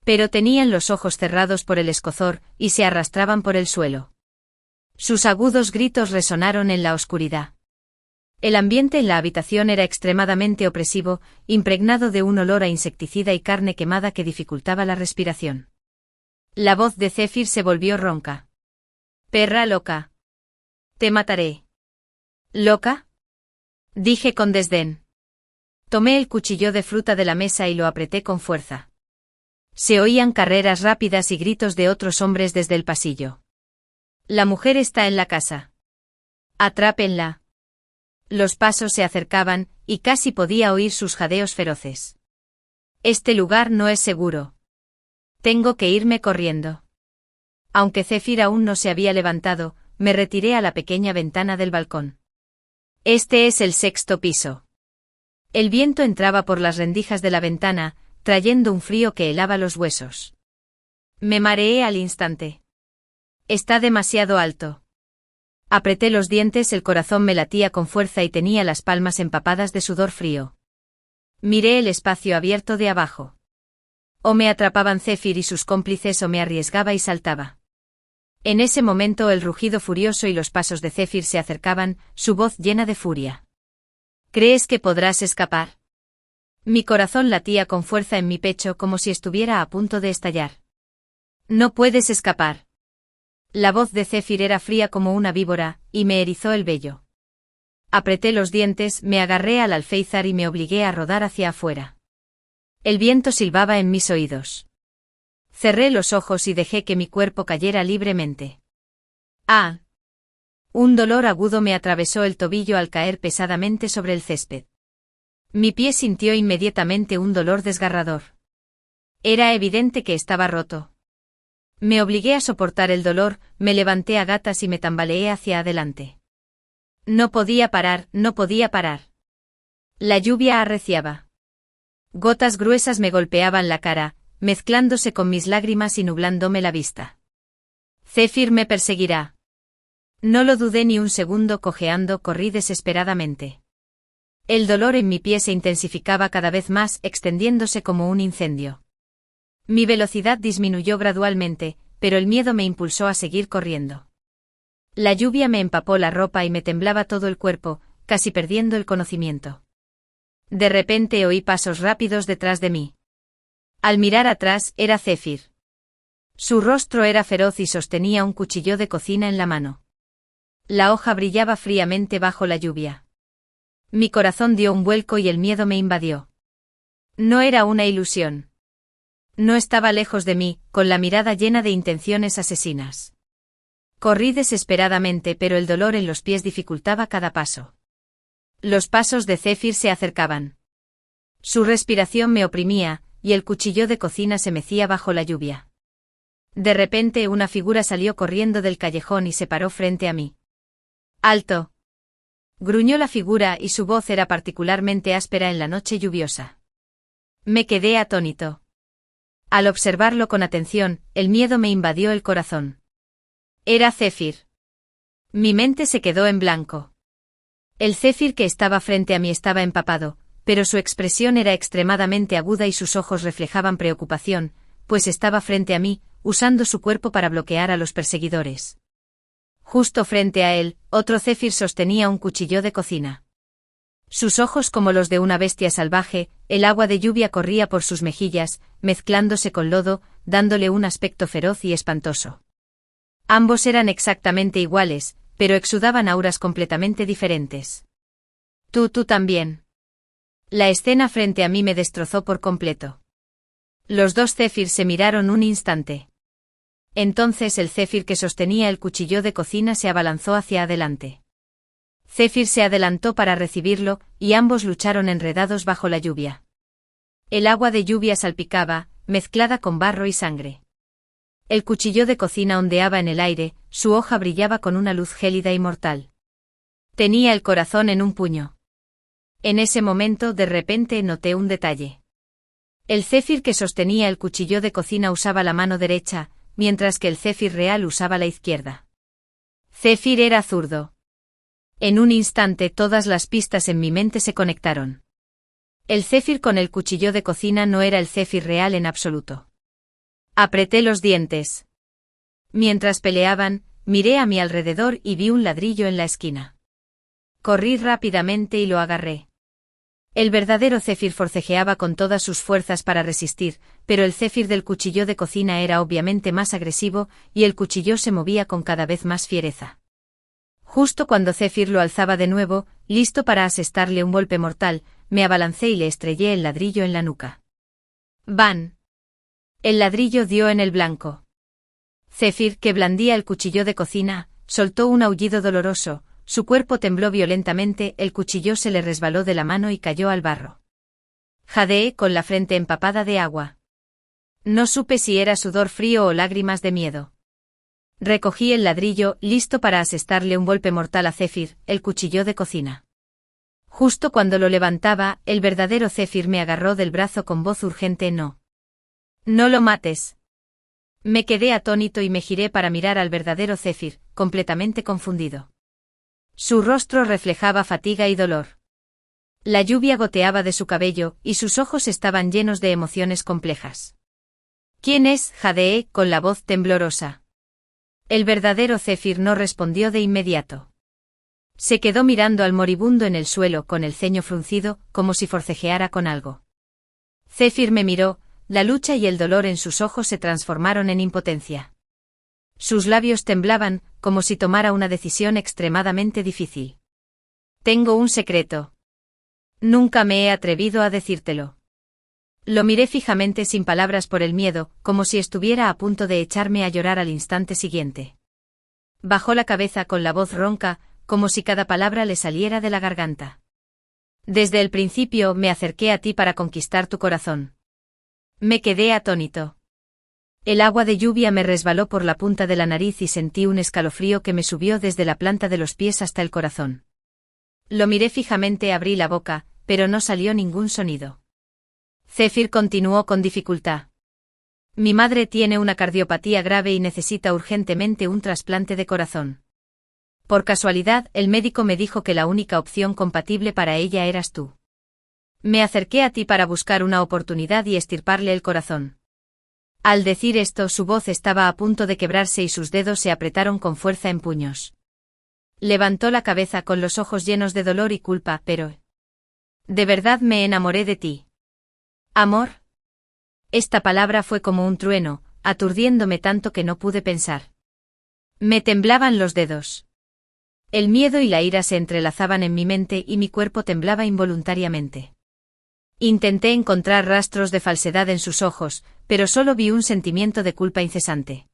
Pero tenían los ojos cerrados por el escozor, y se arrastraban por el suelo. Sus agudos gritos resonaron en la oscuridad. El ambiente en la habitación era extremadamente opresivo, impregnado de un olor a insecticida y carne quemada que dificultaba la respiración. La voz de Zephyr se volvió ronca. «Perra loca. Te mataré». «¿Loca?», dije con desdén. Tomé el cuchillo de fruta de la mesa y lo apreté con fuerza. Se oían carreras rápidas y gritos de otros hombres desde el pasillo. «La mujer está en la casa. Atrápenla». Los pasos se acercaban, y casi podía oír sus jadeos feroces. «Este lugar no es seguro. Tengo que irme corriendo». Aunque Zephyr aún no se había levantado, me retiré a la pequeña ventana del balcón. Este es el 6º piso. El viento entraba por las rendijas de la ventana, trayendo un frío que helaba los huesos. Me mareé al instante. Está demasiado alto. Apreté los dientes, el corazón me latía con fuerza y tenía las palmas empapadas de sudor frío. Miré el espacio abierto de abajo. O me atrapaban Zephyr y sus cómplices o me arriesgaba y saltaba. En ese momento el rugido furioso y los pasos de Zephyr se acercaban, su voz llena de furia. «¿Crees que podrás escapar?». Mi corazón latía con fuerza en mi pecho como si estuviera a punto de estallar. «No puedes escapar». La voz de Zephyr era fría como una víbora, y me erizó el vello. Apreté los dientes, me agarré al alféizar y me obligué a rodar hacia afuera. El viento silbaba en mis oídos. Cerré los ojos y dejé que mi cuerpo cayera libremente. ¡Ah! Un dolor agudo me atravesó el tobillo al caer pesadamente sobre el césped. Mi pie sintió inmediatamente un dolor desgarrador. Era evidente que estaba roto. Me obligué a soportar el dolor, me levanté a gatas y me tambaleé hacia adelante. No podía parar, no podía parar. La lluvia arreciaba. Gotas gruesas me golpeaban la cara, mezclándose con mis lágrimas y nublándome la vista. Zephyr me perseguirá. No lo dudé ni un segundo, cojeando corrí desesperadamente. El dolor en mi pie se intensificaba cada vez más, extendiéndose como un incendio. Mi velocidad disminuyó gradualmente, pero el miedo me impulsó a seguir corriendo. La lluvia me empapó la ropa y me temblaba todo el cuerpo, casi perdiendo el conocimiento. De repente oí pasos rápidos detrás de mí. Al mirar atrás, era Zephyr. Su rostro era feroz y sostenía un cuchillo de cocina en la mano. La hoja brillaba fríamente bajo la lluvia. Mi corazón dio un vuelco y el miedo me invadió. No era una ilusión. No estaba lejos de mí, con la mirada llena de intenciones asesinas. Corrí desesperadamente, pero el dolor en los pies dificultaba cada paso. Los pasos de Zephyr se acercaban. Su respiración me oprimía, y el cuchillo de cocina se mecía bajo la lluvia. De repente una figura salió corriendo del callejón y se paró frente a mí. «¡Alto!», gruñó la figura y su voz era particularmente áspera en la noche lluviosa. Me quedé atónito. Al observarlo con atención, el miedo me invadió el corazón. Era Zephyr. Mi mente se quedó en blanco. El Zephyr que estaba frente a mí estaba empapado, pero su expresión era extremadamente aguda y sus ojos reflejaban preocupación, pues estaba frente a mí, usando su cuerpo para bloquear a los perseguidores. Justo frente a él, otro Zephyr sostenía un cuchillo de cocina. Sus ojos como los de una bestia salvaje, el agua de lluvia corría por sus mejillas, mezclándose con lodo, dándole un aspecto feroz y espantoso. Ambos eran exactamente iguales, pero exudaban auras completamente diferentes. Tú también. La escena frente a mí me destrozó por completo. Los dos Zephyr se miraron un instante. Entonces el Zéfir que sostenía el cuchillo de cocina se abalanzó hacia adelante. Zéfir se adelantó para recibirlo, y ambos lucharon enredados bajo la lluvia. El agua de lluvia salpicaba, mezclada con barro y sangre. El cuchillo de cocina ondeaba en el aire, su hoja brillaba con una luz gélida y mortal. Tenía el corazón en un puño. En ese momento de repente noté un detalle. El Zéfir que sostenía el cuchillo de cocina usaba la mano derecha, mientras que el Zéfir real usaba la izquierda. Zéfir era zurdo. En un instante todas las pistas en mi mente se conectaron. El Zéfir con el cuchillo de cocina no era el Zéfir real en absoluto. Apreté los dientes. Mientras peleaban, miré a mi alrededor y vi un ladrillo en la esquina. Corrí rápidamente y lo agarré. El verdadero Zéfir forcejeaba con todas sus fuerzas para resistir, pero el Zéfir del cuchillo de cocina era obviamente más agresivo, y el cuchillo se movía con cada vez más fiereza. Justo cuando Zéfir lo alzaba de nuevo, listo para asestarle un golpe mortal, me abalancé y le estrellé el ladrillo en la nuca. ¡Ban! El ladrillo dio en el blanco. Zéfir, que blandía el cuchillo de cocina, soltó un aullido doloroso, su cuerpo tembló violentamente, el cuchillo se le resbaló de la mano y cayó al barro. Jadeé con la frente empapada de agua. No supe si era sudor frío o lágrimas de miedo. Recogí el ladrillo, listo para asestarle un golpe mortal a Zéfir, el cuchillo de cocina. Justo cuando lo levantaba, el verdadero Zéfir me agarró del brazo con voz urgente: no. No lo mates. Me quedé atónito y me giré para mirar al verdadero Zéfir, completamente confundido. Su rostro reflejaba fatiga y dolor. La lluvia goteaba de su cabello, y sus ojos estaban llenos de emociones complejas. ¿Quién es? Jadeé, con la voz temblorosa. El verdadero Zéfir no respondió de inmediato. Se quedó mirando al moribundo en el suelo con el ceño fruncido, como si forcejeara con algo. Zéfir me miró, la lucha y el dolor en sus ojos se transformaron en impotencia. Sus labios temblaban, como si tomara una decisión extremadamente difícil. Tengo un secreto. Nunca me he atrevido a decírtelo. Lo miré fijamente sin palabras por el miedo, como si estuviera a punto de echarme a llorar al instante siguiente. Bajó la cabeza con la voz ronca, como si cada palabra le saliera de la garganta. Desde el principio me acerqué a ti para conquistar tu corazón. Me quedé atónito. El agua de lluvia me resbaló por la punta de la nariz y sentí un escalofrío que me subió desde la planta de los pies hasta el corazón. Lo miré fijamente, abrí la boca, pero no salió ningún sonido. Zéfir continuó con dificultad. Mi madre tiene una cardiopatía grave y necesita urgentemente un trasplante de corazón. Por casualidad, el médico me dijo que la única opción compatible para ella eras tú. Me acerqué a ti para buscar una oportunidad y extirparle el corazón. Al decir esto, su voz estaba a punto de quebrarse y sus dedos se apretaron con fuerza en puños. Levantó la cabeza con los ojos llenos de dolor y culpa, pero... ¿De verdad me enamoré de ti? ¿Amor? Esta palabra fue como un trueno, aturdiéndome tanto que no pude pensar. Me temblaban los dedos. El miedo y la ira se entrelazaban en mi mente y mi cuerpo temblaba involuntariamente. Intenté encontrar rastros de falsedad en sus ojos, pero solo vi un sentimiento de culpa incesante.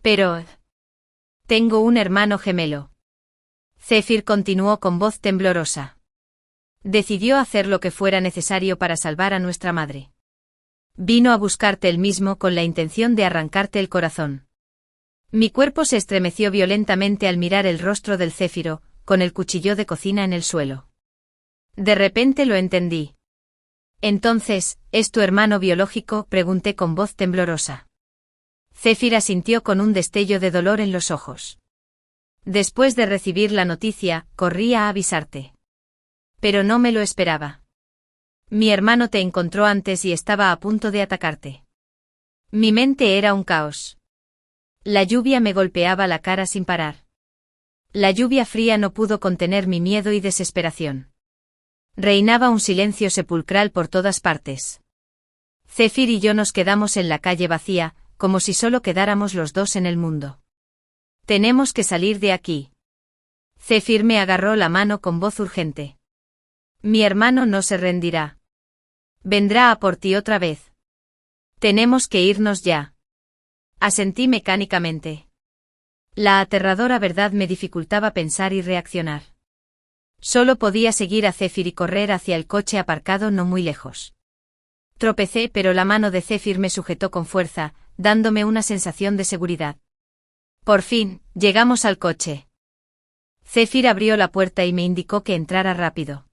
Pero... tengo un hermano gemelo. Zéfir continuó con voz temblorosa. Decidió hacer lo que fuera necesario para salvar a nuestra madre. Vino a buscarte él mismo con la intención de arrancarte el corazón. Mi cuerpo se estremeció violentamente al mirar el rostro del Zéfiro, con el cuchillo de cocina en el suelo. De repente lo entendí. Entonces, ¿es tu hermano biológico?, pregunté con voz temblorosa. Zéfir asintió con un destello de dolor en los ojos. Después de recibir la noticia, corrí a avisarte. Pero no me lo esperaba. Mi hermano te encontró antes y estaba a punto de atacarte. Mi mente era un caos. La lluvia me golpeaba la cara sin parar. La lluvia fría no pudo contener mi miedo y desesperación. Reinaba un silencio sepulcral por todas partes. Zéfir y yo nos quedamos en la calle vacía, como si solo quedáramos los dos en el mundo. Tenemos que salir de aquí. Zéfir me agarró la mano con voz urgente. Mi hermano no se rendirá. Vendrá a por ti otra vez. Tenemos que irnos ya. Asentí mecánicamente. La aterradora verdad me dificultaba pensar y reaccionar. Solo podía seguir a Zephyr y correr hacia el coche aparcado no muy lejos. Tropecé, pero la mano de Zephyr me sujetó con fuerza, dándome una sensación de seguridad. Por fin, llegamos al coche. Zephyr abrió la puerta y me indicó que entrara rápido.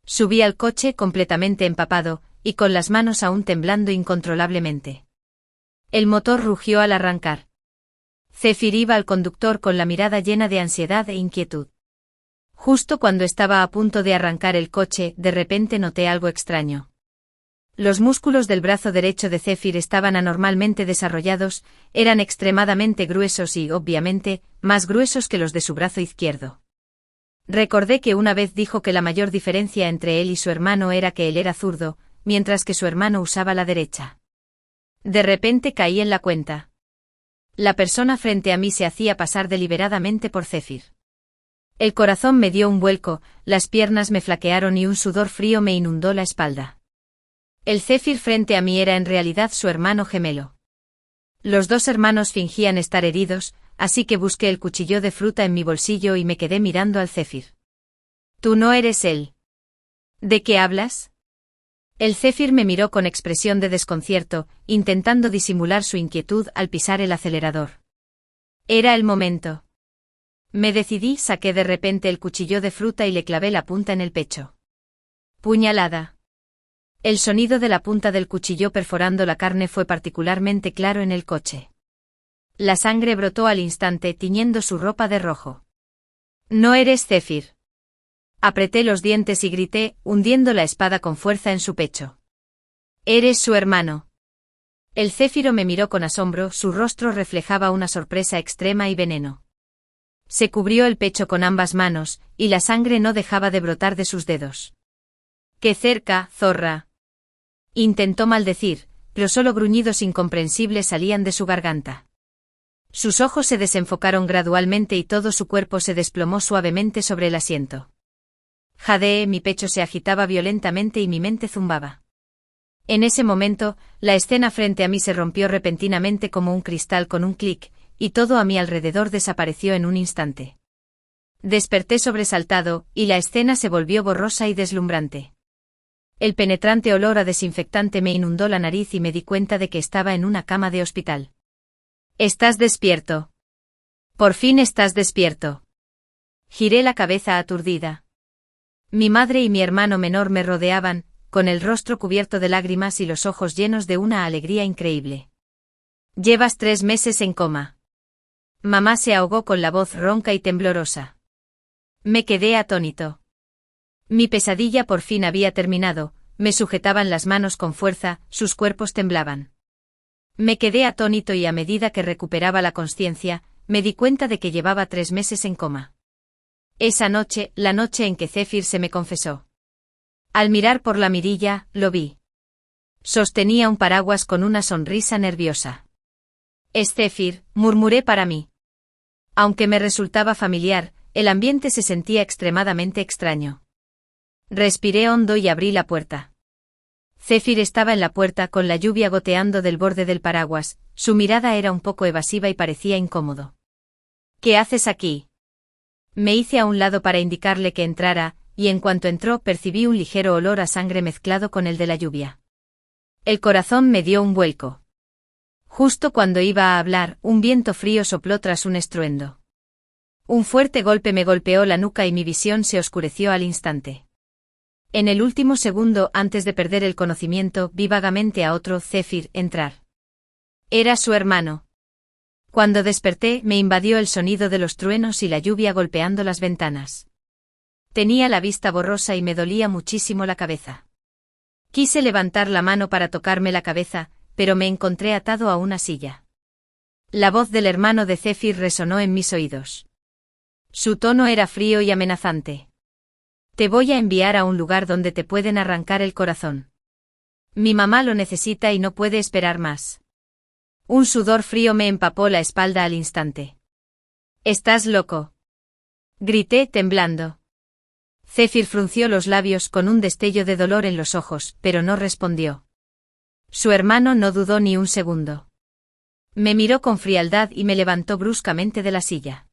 Subí al coche completamente empapado, y con las manos aún temblando incontrolablemente. El motor rugió al arrancar. Zephyr iba al conductor con la mirada llena de ansiedad e inquietud. Justo cuando estaba a punto de arrancar el coche, de repente noté algo extraño. Los músculos del brazo derecho de Zephyr estaban anormalmente desarrollados, eran extremadamente gruesos y, obviamente, más gruesos que los de su brazo izquierdo. Recordé que una vez dijo que la mayor diferencia entre él y su hermano era que él era zurdo, mientras que su hermano usaba la derecha. De repente caí en la cuenta. La persona frente a mí se hacía pasar deliberadamente por Zephyr. El corazón me dio un vuelco, las piernas me flaquearon y un sudor frío me inundó la espalda. El Zephyr frente a mí era en realidad su hermano gemelo. Los dos hermanos fingían estar heridos, así que busqué el cuchillo de fruta en mi bolsillo y me quedé mirando al Zephyr. «Tú no eres él». «¿De qué hablas?» El Zephyr me miró con expresión de desconcierto, intentando disimular su inquietud al pisar el acelerador. Era el momento. Me decidí, saqué de repente el cuchillo de fruta y le clavé la punta en el pecho. Puñalada. El sonido de la punta del cuchillo perforando la carne fue particularmente claro en el coche. La sangre brotó al instante, tiñendo su ropa de rojo. «No eres Zephyr». Apreté los dientes y grité, hundiendo la espada con fuerza en su pecho. «Eres su hermano». El Zéfiro me miró con asombro, su rostro reflejaba una sorpresa extrema y veneno. Se cubrió el pecho con ambas manos, y la sangre no dejaba de brotar de sus dedos. «¡Qué cerca, zorra!». Intentó maldecir, pero solo gruñidos incomprensibles salían de su garganta. Sus ojos se desenfocaron gradualmente y todo su cuerpo se desplomó suavemente sobre el asiento. Jadeé, mi pecho se agitaba violentamente y mi mente zumbaba. En ese momento, la escena frente a mí se rompió repentinamente como un cristal con un clic, y todo a mi alrededor desapareció en un instante. Desperté sobresaltado, y la escena se volvió borrosa y deslumbrante. El penetrante olor a desinfectante me inundó la nariz y me di cuenta de que estaba en una cama de hospital. «¿Estás despierto?» «Por fin estás despierto». Giré la cabeza aturdida. Mi madre y mi hermano menor me rodeaban, con el rostro cubierto de lágrimas y los ojos llenos de una alegría increíble. «Llevas 3 meses en coma». Mamá se ahogó con la voz ronca y temblorosa. Me quedé atónito. Mi pesadilla por fin había terminado, me sujetaban las manos con fuerza, sus cuerpos temblaban. Me quedé atónito y a medida que recuperaba la consciencia, me di cuenta de que llevaba 3 meses en coma. Esa noche, la noche en que Zephyr se me confesó. Al mirar por la mirilla, lo vi. Sostenía un paraguas con una sonrisa nerviosa. «Es Zephyr», murmuré para mí. Aunque me resultaba familiar, el ambiente se sentía extremadamente extraño. Respiré hondo y abrí la puerta. Zephyr estaba en la puerta con la lluvia goteando del borde del paraguas, su mirada era un poco evasiva y parecía incómodo. «¿Qué haces aquí?» Me hice a un lado para indicarle que entrara, y en cuanto entró percibí un ligero olor a sangre mezclado con el de la lluvia. El corazón me dio un vuelco. Justo cuando iba a hablar, un viento frío sopló tras un estruendo. Un fuerte golpe me golpeó la nuca y mi visión se oscureció al instante. En el último segundo antes de perder el conocimiento vi vagamente a otro Zephyr entrar. Era su hermano. Cuando desperté me invadió el sonido de los truenos y la lluvia golpeando las ventanas. Tenía la vista borrosa y me dolía muchísimo la cabeza. Quise levantar la mano para tocarme la cabeza, pero me encontré atado a una silla. La voz del hermano de Zephyr resonó en mis oídos. Su tono era frío y amenazante. «Te voy a enviar a un lugar donde te pueden arrancar el corazón. Mi mamá lo necesita y no puede esperar más». Un sudor frío me empapó la espalda al instante. «¿Estás loco?», grité temblando. Zephyr frunció los labios con un destello de dolor en los ojos, pero no respondió. Su hermano no dudó ni un segundo. Me miró con frialdad y me levantó bruscamente de la silla.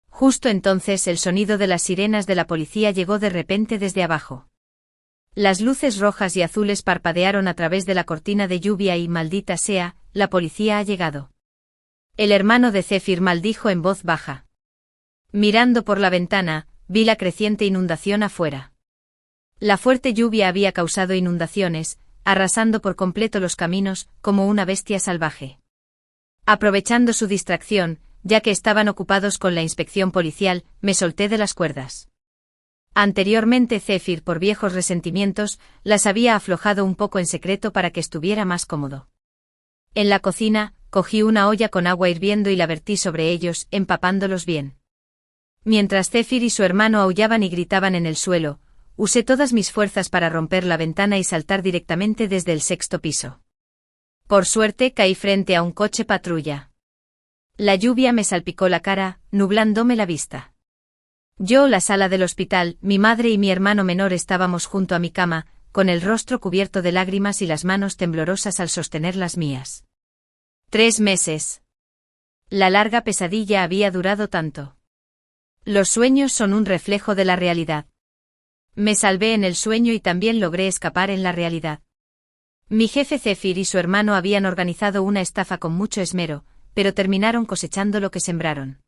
Justo entonces el sonido de las sirenas de la policía llegó de repente desde abajo. Las luces rojas y azules parpadearon a través de la cortina de lluvia y, maldita sea, la policía ha llegado. El hermano de Zephyr maldijo en voz baja. Mirando por la ventana, vi la creciente inundación afuera. La fuerte lluvia había causado inundaciones, arrasando por completo los caminos, como una bestia salvaje. Aprovechando su distracción, ya que estaban ocupados con la inspección policial, me solté de las cuerdas. Anteriormente Zephyr, por viejos resentimientos, las había aflojado un poco en secreto para que estuviera más cómodo. En la cocina, cogí una olla con agua hirviendo y la vertí sobre ellos, empapándolos bien. Mientras Zephyr y su hermano aullaban y gritaban en el suelo, usé todas mis fuerzas para romper la ventana y saltar directamente desde el 6º piso. Por suerte caí frente a un coche patrulla. La lluvia me salpicó la cara, nublándome la vista. Yo, la sala del hospital, mi madre y mi hermano menor estábamos junto a mi cama, con el rostro cubierto de lágrimas y las manos temblorosas al sostener las mías. 3 meses. La larga pesadilla había durado tanto. Los sueños son un reflejo de la realidad. Me salvé en el sueño y también logré escapar en la realidad. Mi jefe Zephyr y su hermano habían organizado una estafa con mucho esmero, pero terminaron cosechando lo que sembraron.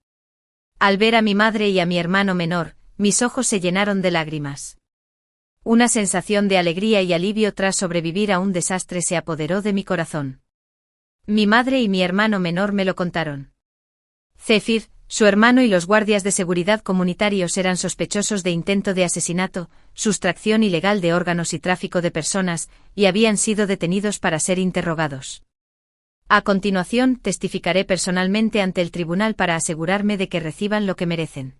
Al ver a mi madre y a mi hermano menor, mis ojos se llenaron de lágrimas. Una sensación de alegría y alivio tras sobrevivir a un desastre se apoderó de mi corazón. Mi madre y mi hermano menor me lo contaron. Zephyr, su hermano y los guardias de seguridad comunitarios eran sospechosos de intento de asesinato, sustracción ilegal de órganos y tráfico de personas, y habían sido detenidos para ser interrogados. A continuación, testificaré personalmente ante el tribunal para asegurarme de que reciban lo que merecen.